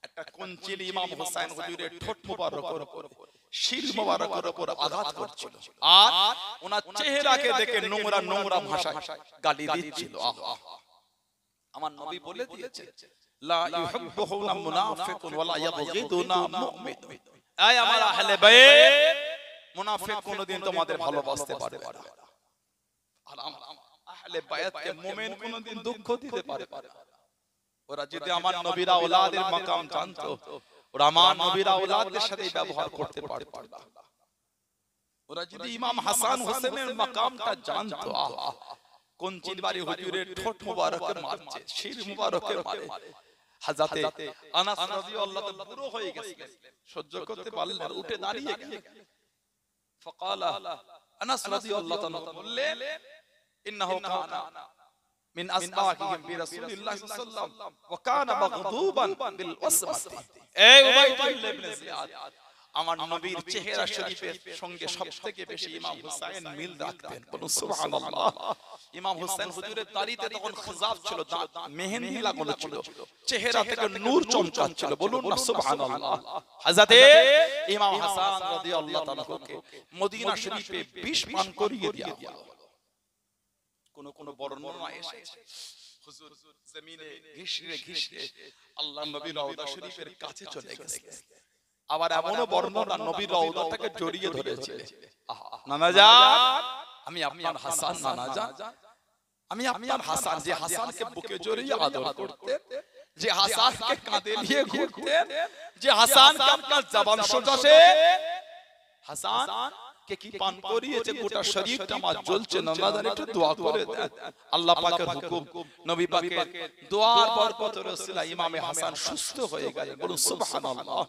একটা কঞ্চিল ইমাম হুসাইন হুজুরের ঠোঁট মুবারকের উপর, শির মুবারকের উপর আঘাত করছিল। আর ওনার চেহারাকে দেখে নোংরা নোংরা ভাষায় গালি দিচ্ছিল। আমার নবী বলে দিয়েছে, লা ইউহিব্বুনা মুনাফিকুন ওয়া লা ইয়াবগিদুনা মুমিন। এই আমার আহলে বাইত, মুনাফিক কোনদিন তোমাদের ভালোবাসতে পারবে না। আর আহলে বায়াতকে মুমিন কোনদিন দুঃখ দিতে পারে না। ওরা যদি আমার নবীর আওলাদের মাকাম জানতো, ওরা আমার নবীর আওলাদের সাথে ব্যবহার করতে পারতো না। ওরা যদি ইমাম হাসান হোসেনের মাকামটা জানতো, কোন চিনবাড়ি হুজুরের ঠোঁট মুবারকে মারছে, শির মুবারকে মারে। হযরতে আনাস রাদিয়াল্লাহু তাআলা বুড়ো হয়ে গেছিলেন, সহ্য করতে পারলেন না, উঠে দাঁড়িয়ে গেলেন। ফাকালা আনাস রাদিয়াল্লাহু তাআলা বললেন, ইন্নাহু কানা মিন আসবাহিহিম বিরাসূলিল্লাহি সাল্লাল্লাহু আলাইহি ওয়াসাল্লাম ওয়া কানা মাগদুবান বিল ওয়াসমাতি। এই উবাইদুল্লাহ ইবনে জিয়াদ আমার নবীর চেহারা শরীফের সঙ্গে সবথেকে বেশি ইমাম হুসাইন মিল রাখতেন। বলুন সুবহানাল্লাহ। ইমাম হুসাইন হুজুরের দাড়িতে তখন খিজাব ছিল, মেহেন্দি লাগানো ছিল, চেহারা থেকে নূর চমকাচ্ছিল। বলুন না সুবহানাল্লাহ। হযরতে ইমাম হাসান রাদিয়াল্লাহু তাআলাকে মদিনা শরীফে বিষ পান করিয়ে দেয়া হলো। কোন বর্ণনা এসেছে হুজুর জমিনে ঘিসরে ঘিসরে আল্লাহর নবীর রওজা শরীফের কাছে চলে গেছে। আবার এমনও বর্ণনা নবীর রওজাটাকে জড়িয়ে ধরেছে। নানা জান, আমি আপনার হাসান, নানা জান আমি আপনার হাসান। যে হাসানকে বুকে জড়িয়ে আদর করতেন, যে হাসানকে কাঁধে নিয়ে ঘুরতেন, যে হাসানকে আপনার জবান সোজাসে হাসান কে কি পান করিয়েছে, গোটা শরীরটা আমার জ্বলছে, নানা জান একটু দোয়া করে দেন। আল্লাহ পাকের হুকুম, নবী পাকের দোয়ার বরকতে রাসূলুল্লাহ ইমামে হাসান সুস্থ হয়ে গেলেন। বলুন সুবহানাল্লাহ।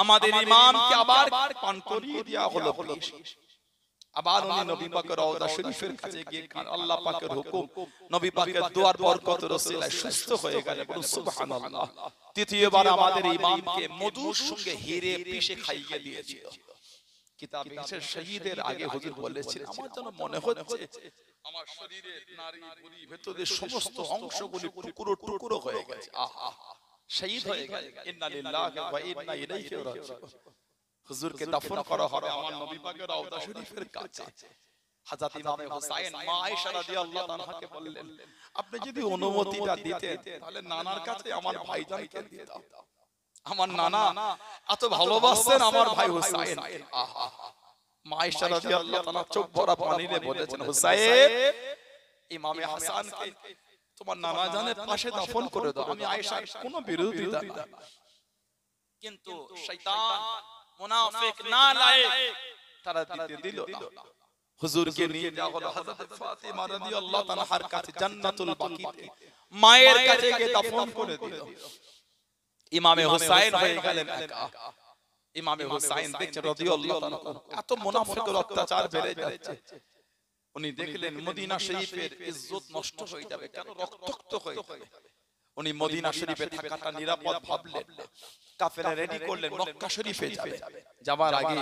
আমাদের ইমামকে আবার পান করিয়ে দেয়া হলো বিষ। আবার উনি নবী পাকের রওজা শরীফের কাছে গিয়ে আল্লাহ পাকের হুকুম, নবী পাকের দোয়ার বরকতে রাসূলুল্লাহ সুস্থ হয়ে গেলেন। বলুন সুবহানাল্লাহ। তৃতীয়বার আমাদের ইমামকে মধুর সঙ্গে হিরে পিষে খাইয়ে দিয়েছিল। কিতাবে আছে শহীদের আগে হুজুর বলেছেন, আমার যেন মনে হচ্ছে আমার শরীরের নারী বুড়ি ভেতরের সমস্ত অংশগুলি টুকরো টুকরো হয়ে গেছে। আহা, শহীদ হয়ে গেলেন। ইন্না লিল্লাহি ওয়া ইন্না ইলাইহি রাজিউন। হুজুরকে দাফন করা হবে আমার নবী পাকের রওজা শরীফের কাছে। হযরত ইমাম হুসাইন মা আয়েশা রাদিয়াল্লাহু তাআলাকে বললেন, আপনি যদি অনুমতিটা দিতেন তাহলে নানার কাছে আমার ভাইজানকে দিতাম। আমার নানা এত ভালোবাসতেন আমার ভাই হুসাইন। আহা, মা আয়েশা রাদিয়াল্লাহু তাআলা চোখ ভরা পানি দিয়ে বলেছেন, হুসাইন ইমামে হাসানকে তোমার নানা জানের পাশে দাফন করে দাও। আমি আয়েশার কোনো বিরোধিতা না, কিন্তু শয়তান মুনাফিক নালায়েক তারা দিতে দিল না। হুজুরকে নিয়ে যাওয়া হলো হযরত ফাতিমা রাদিয়াল্লাহু তাআলার কাছে জান্নাতুল বাকিতে, মায়ের কাছে গিয়ে দাফন করে দিল। ইমামে হুসাইন হয়ে গেলেন একা। ইমামে হুসাইন দেখছেন রাদিয়াল্লাহু তাআলা এত মুনাফিকের অত্যাচার বেড়ে যাচ্ছে। উনি দেখলেন মদিনা শরীফের ইজ্জত নষ্ট হয়ে যাবে, কেন রক্তাক্ত হয়ে যাবে। উনি মদিনা শরীফে থাকাটা নিরাপদ ভাবলেন, কাফেরা রেডি করলেন মক্কা শরীফে যাবে। যাবার আগে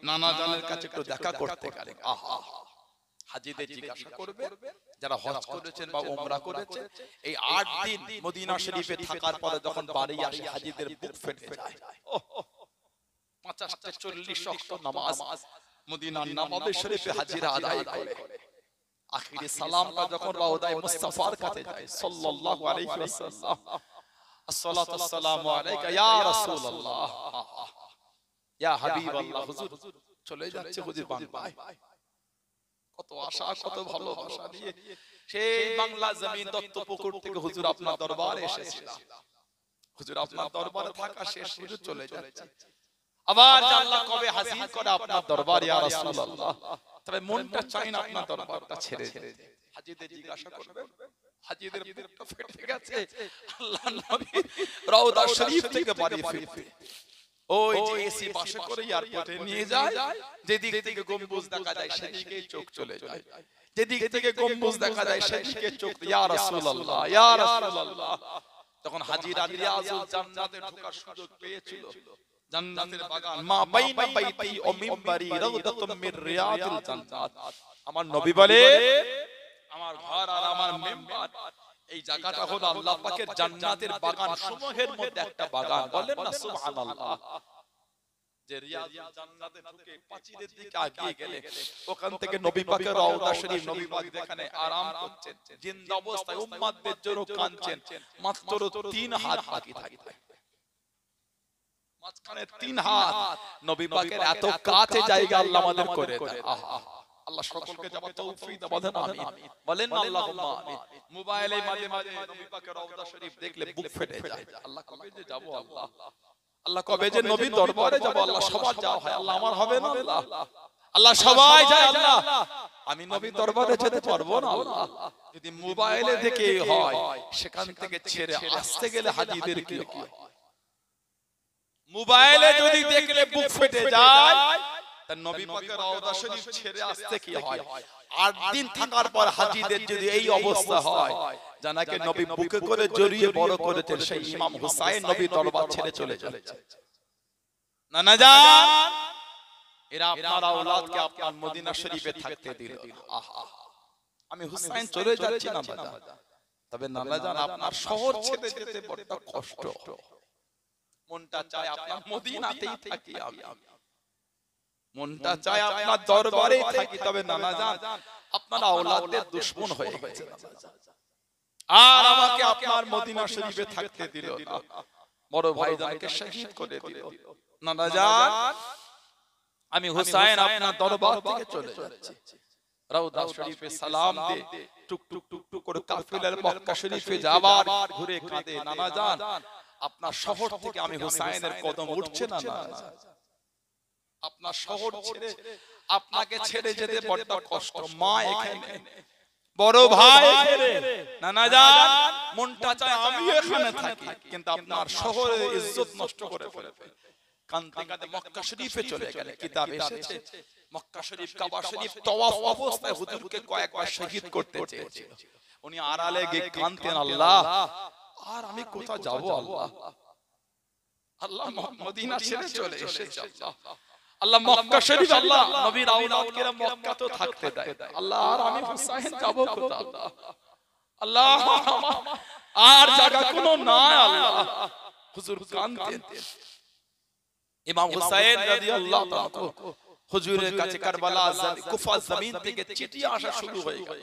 নানা জানের কাছে একটু দেখা করতে গেলেন। আহা, হাজীদের জিজ্ঞাসা করবে যারা হজ করেছেন বা উমরা করেছেন, এই 8 দিন মদিনা শরীফে থাকার পরে যখন বাড়ি আসে হাজীদের বুক ফেটে যায়। 50 থেকে 40 ওয়াক্ত নামাজ মদিনার নববী শরীফে হাজীরা আদায় করে। আখিরি সালামটা যখন রওজায়ে মুস্তাফার কাছে যায় সাল্লাল্লাহু আলাইহি ওয়াসাল্লাম, আসসালাতু ওয়াসসালামু আলাইকা ইয়া রাসূলুল্লাহ, ইয়া হাবিবাল্লাহ, হুজুর চলে যাচ্ছে হুজুর বাংলায়। কত আশা, কত ভালোবাসা নিয়ে সেই বাংলা জমিন দত্তপুকুর থেকে হুজুর আপনার দরবারে এসেছিলাম। হুজুর আপনার দরবারে থাকা শেষ, হুজুর চলে যাচ্ছে। আবার আল্লাহ কবে হাজির করে আপনার দরবারে ইয়া রাসূলুল্লাহ, তবে মনটা চাই না আপনার দরবারটা ছেড়ে যেতে। হাজীদের জিজ্ঞাসা করবে, হাজীদের বুকটা ফেটে গেছে আল্লাহ নবী রওজা শরীফ থেকে বাড়ি ফিরতে। ওই যে এসি বাসে করে এয়ারপোর্টে নিয়ে যায়, যেদিক থেকে গম্বুজ দেখা যায় সেদিকেই চোখ চলে যায়, যেদিক থেকে গম্বুজ দেখা যায় সেদিকে চোখ। ইয়া রাসূলুল্লাহ, ইয়া রাসূলুল্লাহ। তখন হাজীরা রিয়াজুল জান্নাতে ঢোকার সুযোগ পেয়েছিল। জান্নাতের বাগান, মা বাইনা বাইতি ও মিম্বারি রাউদাতুম মির রিয়াদিল জান্নাত। আমার নবী বলে আমার ঘর আর আমার মিম্বার এই জায়গাটা হলো আল্লাহ পাকের জান্নাতের বাগান সমূহের মধ্যে একটা বাগান। বলেন না সুবহানাল্লাহ। যে রিয়াজুল জান্নাতে ঢুকে পাঁচিলের দিকে এগিয়ে গেলে ওখান থেকে নবী পাকের রওজা শরীফ, নবী পাক যেখানে আরাম করছেন জিন্দা অবস্থায় উম্মতদের জন্য কাঁদছেন, মাত্র 3 হাত বাকি থাকে। মাঝখানে 3 হাত নবী পাকের এত কাছে জায়গা আল্লাহ আমাদের করে দেয়। আহা, আল্লাহ সকলকে যাওয়ার তৌফিক দান, বলেন আমিন। বলেন না আল্লাহুম্মা আমিন। মোবাইলে মাঝে মাঝে নবী পাকের রওজা শরীফ দেখলে বুক ফেটে যায়। আল্লাহ কবে যে যাব, আল্লাহ আল্লাহ কবে যে নবী দরবারে যাব। আল্লাহ সবার যাওয়া হয়, আল্লাহ আমার হবে না। আল্লাহ আল্লাহ সবাই যায়, আল্লাহ আমি নবী দরবারে যেতে পারবো না। আল্লাহ যদি মোবাইলে দেখে হয়, সেখান থেকে ছেড়ে আসতে গেলে হাজীদের কি হয়? মোবাইলে যদি দেখলে বুক ফেটে যায়, তার নবী পাকের রওজা শরীফ ছেড়ে আসতে কি হয়? 8 দিন থাকার পর হাজীদের যদি এই অবস্থা হয়, জানাকে নবী বুকে করে জড়িয়ে বড় করেছেন সেই ইমাম হুসাইন নবী দরবার ছেড়ে চলে যাচ্ছে। নানা জান, এরা আপনার আওলাদকে আপনার মদিনা শরীফে থাকতে দিল। আহা, আমি হুসাইন চলে যাচ্ছি না বাবা, তবে নানা জান আপনার শহর ছেড়ে যেতে বড় কষ্ট। মনটা চায় আপনার মদিনাতেই থাকি, আমি মনটা চায় আপনার দরবারেই থাকি, তবে নানা জান আপনার আওলাদদের দুশমন হয়ে গেছে আর আমাকে আপনার মদিনা শরীফে থাকতে দিল না, বড় ভাইজানকে শহীদ করে দিল। নানা জান আমি হুসাইন আপনার দরবার থেকে চলে যাচ্ছি। রওজা শরীফে সালাম দে, টুক টুক টুক টুক করে কাফিলার মক্কা শরীফে যাবার ঘুরে কাঁদে। নানা জান আপনার শহর থেকে আমি হুসাইনের কদম উঠছে না। আপনার শহর ছেড়ে আপনাকে ছেড়ে যেতে বড় কষ্ট, মা এখানে, বড় ভাই এখানে, নানা জান মনটা চায় আমি এখানে থাকি, কিন্তু আপনার শহরে ইজ্জত নষ্ট করে ফেলবে। কাঁদতে কাঁদতে মক্কা শরীফে চলে গেলে কিতাব এসেছে মক্কা শরীফ কাবা শরীফ তওয়াফ অবস্থায় হুজুরকে কয়েকবার শহীদ করতে চেয়েছিল। উনি আড়ালে গিয়ে কাঁদতেন, আল্লাহ আর আমি কোথায় যাব, আল্লাহ আল্লাহ মদিনা ছেড়ে চলে এসেছে, আল্লাহ মক্কা শরীফ, আল্লাহ নবীর আওলাদকে মক্কা তো থাকতে দেয়, আল্লাহ আর আমি হুসাইন যাব কোথায়, আল্লাহ আর জায়গা কোনো নাই, আল্লাহ হুজুর কাঁদতেন। ইমাম হুসাইন রাদিয়াল্লাহু তাআলা হুজুরের কাছে কারবালা কুফা জমিন থেকে চিঠি আসা শুরু হয়ে গেল।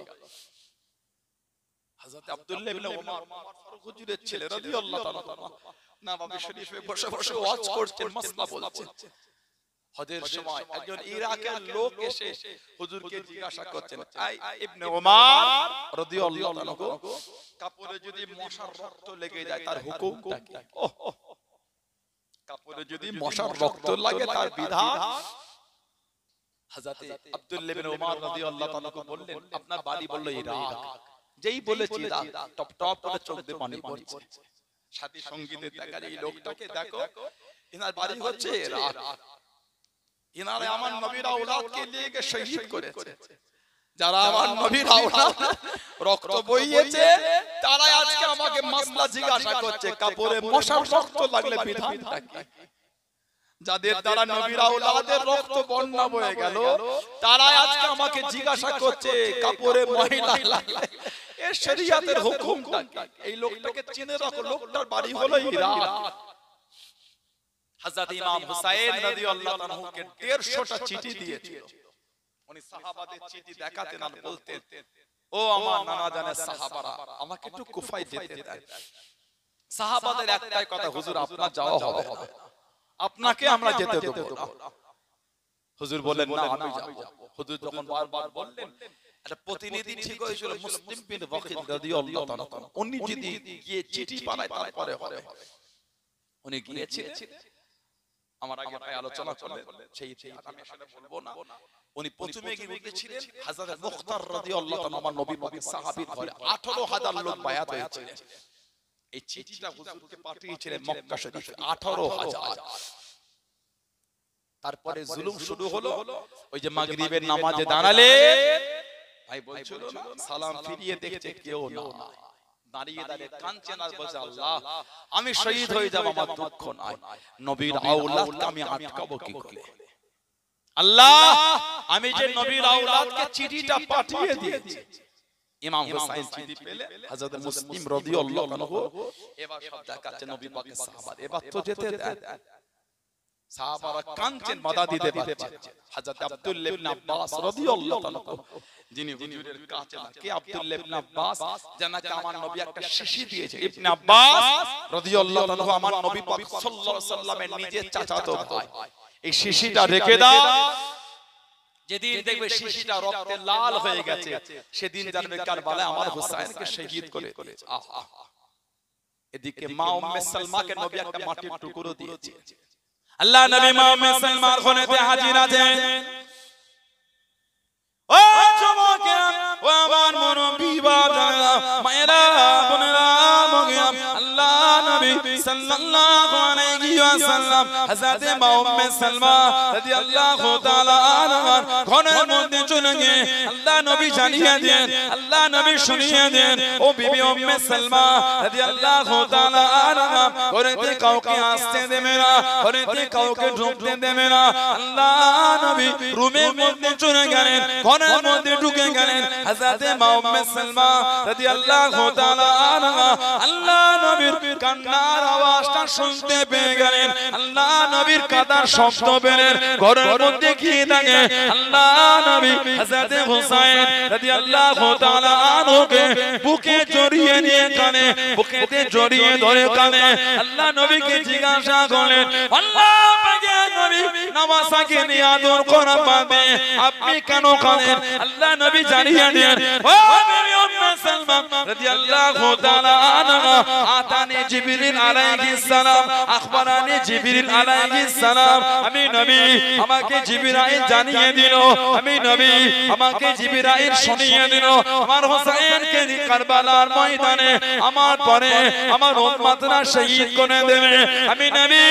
হযরত আব্দুল্লাহ ইবনে ওমর হুজুরের ছেলে রাদিয়াল্লাহু তাআলা নববী শরীফে বসে বসে ওয়াজ করছেন, মাসলা বলছেন। হজের সময় একজন ইরাকের লোক এসে হুজুরকে জিজ্ঞাসা করছেন, আই ইবনে ওমর রাদিয়াল্লাহু তাআলা, কাপড়ে যদি মশার রক্ত লেগে যায় তার হুকুমটা কি? কাপড়ে যদি মশার রক্ত লাগে তার বিধান? হযরত আব্দুল্লাহ ইবনে ওমর রাদিয়াল্লাহু তাআলা বললেন, আপনার বাড়ি? বলল ইরাক। যেই বলেছি ইরাক, টপ টপ করে চোখ দিয়ে পানি পড়ছে। সাথী সঙ্গীদের দেখা যায় এই লোকটাকে দেখো, এনার বাড়ি হচ্ছে ইরাক, এনারা আমার নবীর আওলাদকে নিয়ে গিয়ে শহীদ করেছে। যারা আমার নবীর আওলাদ রক্ত বইয়েছে তারাই আজকে আমাকে মাসলা জিজ্ঞাসা করছে, কাপড়ে মশার রক্ত লাগলে বিধানটা কি? যাদের দ্বারা নবীর আওলাদের রক্ত বন্যা বয়ে গেল তারাই আজকে আমাকে জিজ্ঞাসা করছে কাপড়ে ময়লা লাগলে এর শরীয়তের হুকুমটা কি? এই লোকটাকে চিনে রাখো, লোকটার বাড়ি হলো ইরাক। হযরত ইমাম হুসাইন রাদিয়াল্লাহু তাআলাকে 150টা চিঠি দিয়েছিল। উনি সাহাবাদের চিঠি দেখাতেন আর বলতেন, ও আমার নানা জানের সাহাবারা, আমাকে একটু কুফায় যেতে দেন। সাহাবাদের একটাই কথা, হুজুর আপনার যাওয়া হবে না, আপনাকে আমরা যেতে দেব না। হুজুর বলেন, না আমি যাব। হুজুর যখন বারবার বললেন, একটা প্রতিনিধি ঠিক হয়েছিল মুসলিম বিন ওয়াকিল রাদিয়াল্লাহু তাআলা, উনি যদি গিয়ে চিঠি পাঠায় তারপরে হবে। উনি গিয়েছিলেন, আমার আগে ভাই আলোচনা করলেন, সেই আমি আসলে বলবো না। উনি প্রথমে গিয়ে বলেছিলেন হযরত মুখতার রাদিয়াল্লাহু তাআলা, আমার নবী পাকের সাহাবীর ঘরে 18000 লোক বায়াত হয়েছিল। এই চিঠিটা হুজুরকে পাঠিয়েছিলেন মক্কা শরীফে 18000। তারপরে জুলুম শুরু হলো, ওই যে মাগরিবের নামাজে দাঁড়ালে ভাই বলছিল না, সালাম ফিরিয়ে দেখছে কেউ না, দাঁড়িয়ে দাঁড়িয়ে কাঁদছেন আর বলছে, আল্লাহ আমি শহীদ হয়ে যাব, আমার দুঃখ নাই, নবীর আওলাদকে আমি আটকাবো কি করে? আল্লাহ আমি যে নবীর আওলাদকে চিঠিটা পাঠিয়ে দিয়েছি। ইমাম হুসাইন চিঠি পেলে হযরত মুসলিম রাদিয়াল্লাহু আনহু এবার সব দেখাচ্ছে নবী পাকের সাহাবা, এবার তো যেতে দেন। সাহাবারা কাঁদছেন, বাধা দিতে পারছে। হযরত আব্দুল্লাহ ইবনে আব্বাস রাদিয়াল্লাহু আনহু, যিনি হুজুরের কাছে না, কে আব্দুল্লাহ ইবনে আব্বাস, জানাকে আমার নবী একটা শিশি দিয়েছে। ইবনে আব্বাস রাদিয়াল্লাহু আনহু আমার নবী পাক সাল্লাল্লাহু আলাইহি সাল্লামের নিজের চাচাতো ভাই। এই শিশিটা রেখে দাও, যেদিন দেখবে শিশিটা রক্তে লাল হয়ে গেছে সেদিন জানবে কারবালায় আমার হুসাইনকে শহীদ করে দিয়েছে। আহা, এদিকে মা উম্মে সালমাকে নবী একটা মাটির টুকরো দিয়েছে। আল্লাহ নবী মা উম্মে সালমার ঘরেতে হাজির আছেন। ও যুবকেরা, ও আমার মুরব্বি বাবারা, মায়েরা, বোনেরা, মগিয়া, আল্লাহ নবী সাল্লাল্লাহু আলাইহি ওয়াসাল্লাম হযরত মা উম্মে সালমা রাদিয়াল্লাহু তাআলা আনহার ঘরের মধ্যে চলে গিয়ে আল্লাহ নবী জানিয়ে দেন, আল্লাহ নবী শুনিয়ে দেন, ও বিবি উম্মে সালমা রাদিয়াল্লাহু তাআলা আনহা ঘরেতে কাউকে আসতে দেবে না, ঘরেতে কাউকে ঢুকতে দেবে না। আল্লাহ নবী রুমের মধ্যে চলে গেলেন, ঘরের মধ্যে ঢুকে গেলেন। হযরত মা উম্মে সালমা রাদিয়াল্লাহু তাআলা আনহা আল্লাহ নবীর কান্নার আওয়াজটা শুনতে পেয়ে গেলেন। আল্লাহ নবীর কাদার শব্দ পেলেন। ঘরের মধ্যে গিয়ে দেখে আল্লাহ নবী হযরত হুসাইন রাদিয়াল্লাহু তাআলা আনহুকে বুকে জড়িয়ে নিয়ে কানে, বুকেতে জড়িয়ে ধরে কানে। আল্লাহ নবীকে জিজ্ঞাসা করলেন, আল্লাহ পাকের নবী নামাজকে নিয়ে আদর করা পাবে, আপনি কেন কাঁদেন? আল্লাহ নবী জানিয়ে দেন, ও বিবি উম্মে সালমা রাদিয়াল্লাহু তাআলা আনহা, আতানি জিবরিল আলাইহিস সালাম, আখবারানি জিবরিল আলাইহিস সালাম, আমি নবী আমাকে জিবরাইল জানিয়ে দিল, আমি নবী আমাকে জিবরাইল শুনিয়ে দিল আমার হোসেনকে কারবালার ময়দানে আমার পরে আমার উম্মতরা শহীদ করে দেবে। আমি নবী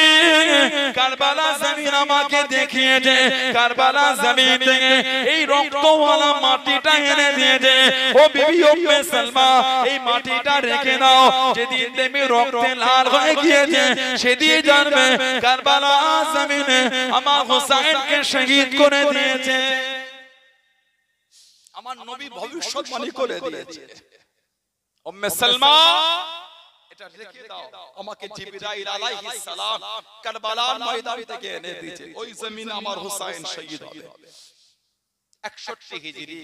কারবালা জমিন আমাকে দেখিয়েছে, কারবালা জমিন থেকে এই রক্তওয়ালা মাটিটা এনে দিয়েছে। ও বিবি উম্মে সালমা এই মাটিটা রেখে দাও, যেদিন তুমি রক্তে লাল হয়ে গিয়েছে সেদিন জানবে কারবালা জমিনে আমার হোসেনকে শহীদ করে দিয়েছে। আমার নবী ভবিষ্যৎবাণী করে দিয়েছে। উম্মে সালমা এটা রেখে দাও, আমাকে জিবরাইল আলাইহিস সালাম কারবালার ময়দান থেকে এনে দিয়েছে, ওই জমিনে আমার হোসেন শহীদ হবে। 61 হিজরি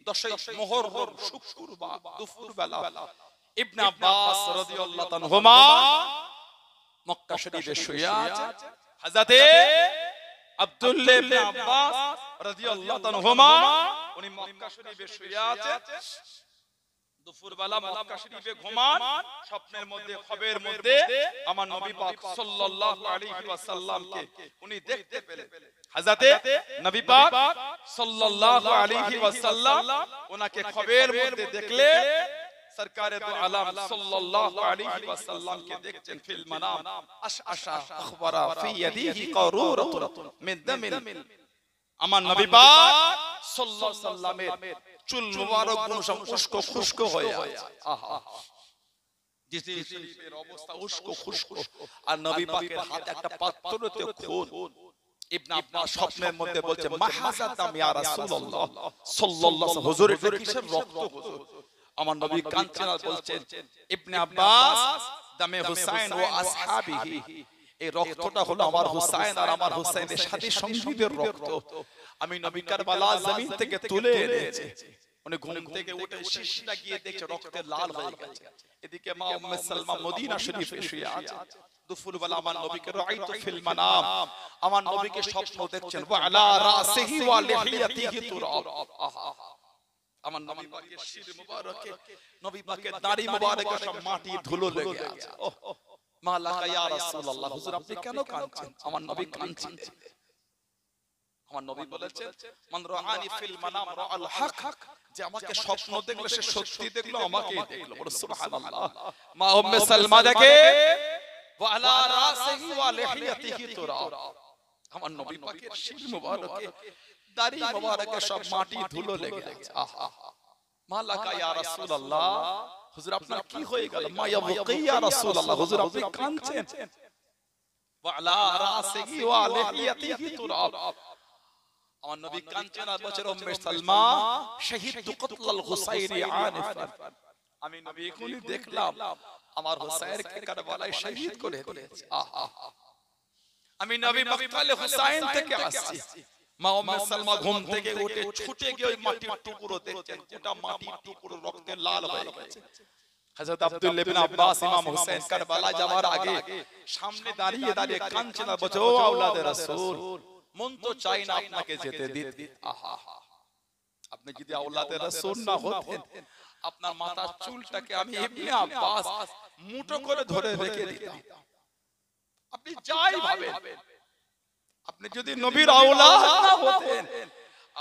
10 মুহররম শুক্রবার দুপুর বেলা ইবনে আব্বাস রাদিয়াল্লাহু তাআলা মক্কা শরীফে শুয়ে আছে। হযরতে আব্দুল্লাহ ইবনে আব্বাস রাদিয়াল্লাহু তাআলা উনি মক্কা শরীফে শুয়ে আছে। দুপুরবেলা মক্কা শরীফে ঘুমান, স্বপ্নের মধ্যে খবের মধ্যে আমার নবী পাক সাল্লাল্লাহু আলাইহি ওয়াসাল্লামকে উনি দেখতে পেলেন। হযরতে নবী পাক সাল্লাল্লাহু আলাইহি ওয়াসাল্লাম ওনাকে খবের মধ্যে দেখলে সরকারে দু আলম সাল্লাল্লাহু আলাইহি ওয়াসাল্লাম কে দেখছেন ফিল মানাম আশআশা আখবারা ফি ইয়াদিহি কারুরাতুন মিন দামিল। আমার নবী পাক সাল্লাল্লাহু আলাইহি ওয়াসাল্লামের চুল মুবারক গুলো সব উস্কো খুশকো হয়ে আছে। আহা জিসির শরীফের অবস্থা উস্কো খুশকো, আর নবী পাকের হাতে একটা পাত্রতে খুন। ইবনে আব্বাস স্বপ্নের মধ্যে বলছে মাহাজাতাম ইয়া রাসূলুল্লাহ সাল্লাল্লাহু আলাইহি হুজুর এটা কিসের রক্ত হুজুর? আমার নবী কাঁদছেন আর বলছেন ইবনে আব্বাস দামে হুসাইন ও আসহাবিহি, এই রক্তটা হলো আমার হুসাইন আর আমার হুসাইনের সাথী সঙ্গীদের রক্ত। আমি নবী কারবালা জমিন থেকে তুলে এনেছি। উনি ঘুম থেকে উঠে শিশিটা গিয়ে দেখছে রক্তে লাল হয়ে গেছে। এদিকে মা উম্মে সালমা মদিনা শরীফে শুয়ে আছে। দুপুরবেলা আমার নবীকে রাআইতু ফিল মানাম, আমার নবীকে স্বপ্ন দেখছেন ওয়া আলা রাসিহি ওয়া লিহিয়াতিহি তুরাব। আমার নবী পাকের শির মুবারকে নবী পাকের দাড়ি মুবারকে সব মাটি ধুলো লেগে আছে। মা লাকা ইয়া রাসূলুল্লাহ, হুজুর আপনি কেন কাঁদছেন? আমার নবী কাঁদছেন। আমার নবী বলেছেন মান রাআনি ফিল মানাম রাআল হক, যে আমাকে স্বপ্ন দেখলো সে সত্যি দেখলো, আমাকেই দেখলো। বলো সুবহানাল্লাহ। মা উম্মে সালমা দেখে ওয়া আলা রাসিহি ওয়া লিহিয়াতিহি তুরাব, আমার নবী পাকের শির মুবারকে দাড়ি মুবারকে সব মাটি ধুলো লেগে আছে। আহা মা লাকা ইয়া রাসূলুল্লাহ, হুজুর আপনার কি হয়ে গেল? মা ইয়াবকি ইয়া রাসূলুল্লাহ, হুজুর আপনি কাঁদছেন। ওয়া আলা রাসিহি ওয়া লিহিয়াতিহি তুরাব, আমার নবী কাঁদছেন আর বলছেন উম্মে সালমা শাহিদতু কতলাল হুসাইনি আনিফান, আমি নবী এখনই দেখলাম আমার হুসাইনকে কারবালায় শহীদ করে দিয়েছে। আহা আমি নবী মক্কালে হুসাইন থেকে আসছি। মা উম্মে সালমা ঘুম থেকে উঠে ছুটে গিয়ে ওই মাটির টুকরো দেখছেন, গোটা মাটির টুকরো রক্তে লাল হয়ে গেছে। হযরত আব্দুল্লাহ ইবনে আব্বাস ইমাম হুসাইন কারবালা যাওয়ার আগে সামনে দাঁড়িয়ে দাঁড়িয়ে কাঁদছেন আর বলছে ও আওলাদে রাসূল, মন তো চাই না আপনাকে যেতে দিতে। আহা আপনি যদি আওলাদে রাসূল না হতেন আপনার মাথার চুলটাকে আমি ইবনে আব্বাস মুঠো করে ধরে রেখে দিতাম। আপনি যাই ভাবেন, আপনি যদি নবীর আওলাদ না হতেন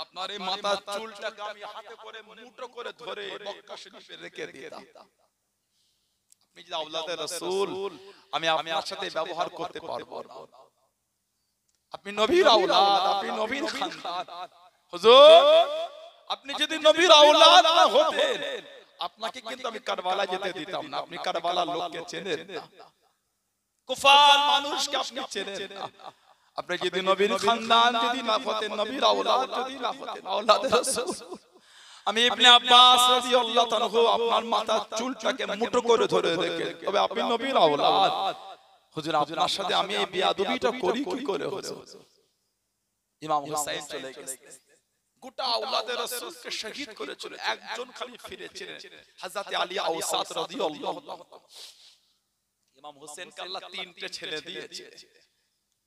আপনার এই মাথার চুলটাকে আমি হাতে করে মুঠো করে ধরে মক্কা শরীফে রেখে দিতাম। আপনি যদি আওলাদে রাসূল, আমি আপনার সাথে ব্যবহার করতে পারবো না। আপনি নবীর আওলাদ, আপনি নবীর খানদান। হুজুর আপনি যদি নবীর আওলাদ না হতেন আপনাকে কিন্তু আমি কারবালা যেতে দিতাম না। আপনি কারবালার লোককে চেনেন না, কুফার মানুষকে আপনি চেনেন না। আপনি যদি নবীর খানদান যদি না হতেন, নবীর আওলাদ যদি না হতেন, আওলাদে রাসূল, আমি ইবনে আব্বাস রাদিয়াল্লাহু তাআলা আপনার মাথার চুলটাকে মুঠো করে ধরে রেখে, তবে আপনি নবীর আওলাদ। হুজুর আপনার সাথে আমি এই বেয়াদবিটা করি কি করে? হুজুর ইমাম হুসাইন চলে গেছে, গোটা আওলাদে রাসূলকে শহীদ করেছিল, একজন খালি ফিরেছিলেন হযরত আলী আওসাত রাদিয়াল্লাহু তাআলা। ইমাম হুসাইনকে আল্লাহ তিনটে ছেলে দিয়েছে।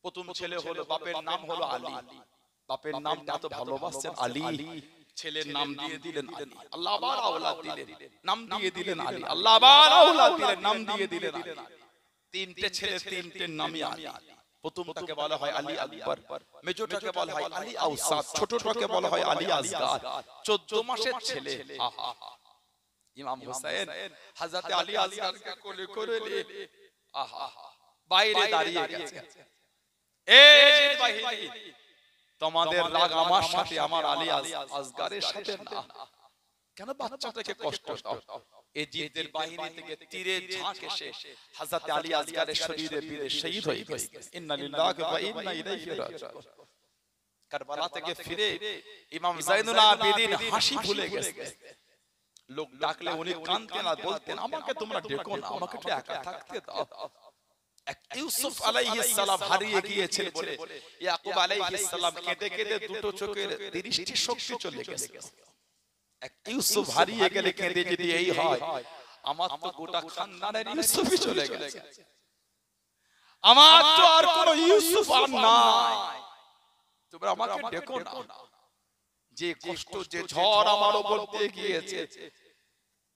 প্রথম ছেলে হলো বাপের নাম হলো আলী, বাপের নামটা এত ভালোবাসেন আলী, ছেলের নাম দিয়ে দিলেন আলী। আল্লাহ আবার আওলাদ দিলেন, নাম দিয়ে দিলেন আলী। আল্লাহ আবার আওলাদ দিলেন, নাম দিয়ে দিলেন আলী। তিনটে ছেলে তিনটে নামই আলী। প্রথমটাকে বলা হয় আলী আকবর, মেজোটাকে বলা হয় আলী আওসাত, ছোটটাকে বলা হয় আলী আসগার। 14 মাসের ছেলে ইমাম হোসেন হযরত আলী আসগারকে কোলে করে নিয়ে বাইরে দাঁড়িয়ে গেছে। এই যে বাহিনী, তোমাদের রাগ আমার সাথে, আমার আলী আসগারের সাথে না, কেন বাচ্চাটাকে কষ্ট দাও? এই জিদের বাহিনী থেকে তীরে ঝাঁক এসে হযরত আলী আসগারের শরীরে বিঁধে শহীদ হয়ে গেছে। ইন্না লিল্লাহি ওয়া ইন্না ইলাইহি রাজিউন। কারবালা থেকে ফিরে ইমাম যাইনুল আবেদিন হাসি ভুলে গেছে। লোক ডাকলে উনি কাঁদতেন আর বলতেন, আমাকে তোমরা ডেকো না, আমাকে একটু একা থাকতে দাও। এক ইউসুফ আলাইহিস সালাম হারিয়ে গিয়েছিল বলে ইয়াকুব আলাইহিস সালাম কেঁদে কেঁদে দুটো চোখের দৃষ্টি শক্তি চলে গেছে। এক ইউসুফ হারিয়ে গেলে কেঁদে যদি এই হয়, আমার তো গোটা খানদানের ইউসুফই চলে গেছে, আমার তো আর কোনো ইউসুফ আর নাই। তোমরা আমাকে ডেকো না, যে কষ্ট যে ঝড় আমার উপর দিয়ে গিয়েছে,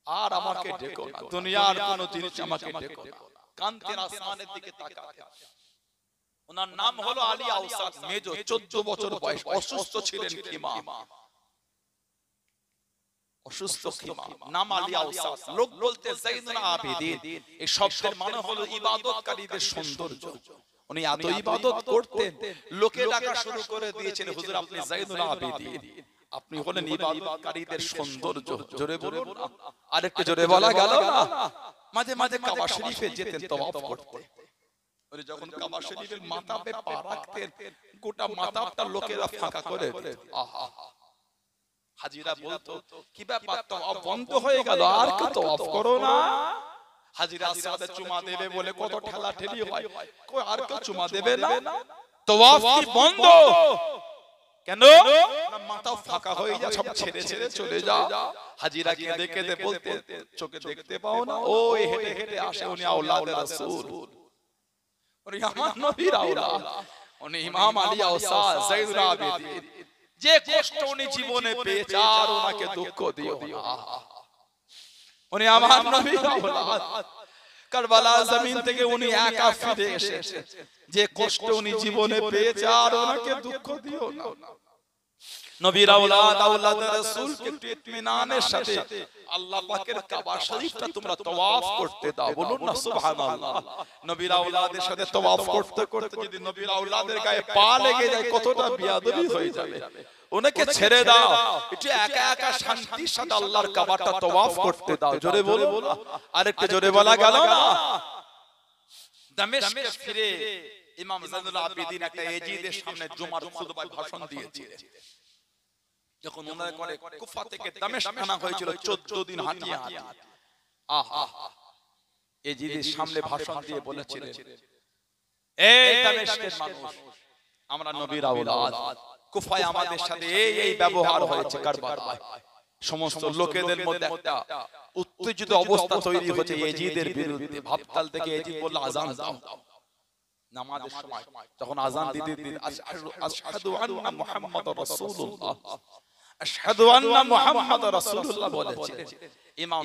আর আমাকে ডেকো না, দুনিয়ার কোনো জিনিস আমাকে ডেকো না। কান্তেন আসমানের দিকে তাকাতে। ওনার নাম হলো আলী আওসাদ, মেজো, 14 বছর বয়স, অসুস্থ ছিলেন খিমা, অসুস্থ খিমা, নাম আলী আওসাদ। লোক বলতে যাইনুল আবেদিন, এই শব্দের মানে হলো ইবাদতকারীদের সৌন্দর্য। উনি এত ইবাদত করতেন, লোকে ডাকা শুরু করে দিয়েছেন, হুজুর আপনি যাইনুল আবেদিন, আপনি হলেন ইবাদতকারীদের সৌন্দর্য। জোরে বলুন, আরেকটু জোরে বলা গেল না? মাঝে মাঝে কাবা শরীফে যেতেন তওয়াফ করতে। উনি যখন কাবা শরীফের মাথাপে পা রাখতেন, গোটা মাথাটা লোকেরা ফাঁকা করে দিত। আহা, হাজিরা বলতো, কি ব্যাপার, তওয়াফ বন্ধ হয়ে গেল, আর কি তওয়াফ করো না? হাজিরা সাথে চুমা দেবে বলে কত ঠেলা ঠেলি হয়, কই আর কেউ চুমা দেবে না? তওয়াফ কি বন্ধ? কেন? না, মাথা ফাঁকা হয়ে যায়, সব ছেড়ে ছেড়ে চলে যাও। হাজিরা কেঁদে কেঁদে বলতে, চোখে দেখতে পাও না? ওই হেঁটে হেঁটে আসে, উনি আওলাদে রাসূল, উনি আমার নবীর আওলাদ, উনি ইমাম আলী আওসাদ যাইনুল আবেদিন। যে কষ্ট উনি জীবনে পেয়েছে, আর ওনাকে দুঃখ দিও না, উনি আমার নবীর আওলাদ। কারবালা জমিন থেকে উনি একা ফিরে এসেছে, যে কষ্ট উনি জীবনে পেয়েছে, আর ওনাকে দুঃখ দিও না। নবীর আওলাদ, আওলাদে রাসূলকে একটু ইতমিনানের সাথে আল্লাহ পাকের কাবা শরীফটা তোমরা তওয়াফ করতে দাও। বলুন না সুবহানাল্লাহ। নবীর আওলাদের সাথে তওয়াফ করতে করতে যদি নবীর আওলাদের গায়ে পা লেগে যায়, কতটা বিয়াদবি হয়ে যাবে। ওনাকে ছেড়ে দাও, একটু একা একা শান্তির সাথে আল্লাহর কাবাটা তওয়াফ করতে দাও। জোরে বলুন, আরেকটু জোরে বলা গেল না? দামেস্কে ফিরে ইমাম যাইনুল আবেদিন একটা এজিদের সামনে জুমার খুতবায় ভাষণ দিয়েছিলেন। যখন ওনার করে কুফা থেকে দামেস্ক আনা হয়েছিল 14 দিন হাঁটিয়ে হাঁটিয়ে, আহা, এজিদের সামনে ভাষণ দিয়ে বলেছিলেন, এই দামেস্কের মানুষ, আমরা নবীর আওলাদ, কুফায় আমাদের সাথে এই ব্যবহার হয়েছে, কারবালায় সমস্ত লোকেদের মধ্যে একটা উত্তেজিত অবস্থা তৈরি হয়েছে এজিদের বিরুদ্ধে। ভাবতাল থেকে এজিদ বলল, আযান দাও। নামাজের সময় যখন আযান দিতে দিতে আশহাদু আন্না মুহাম্মাদুর রাসূলুল্লাহ, আশহাদু আন্না মুহাম্মাদুর রাসূলুল্লাহ বলেছিলেন, ইমাম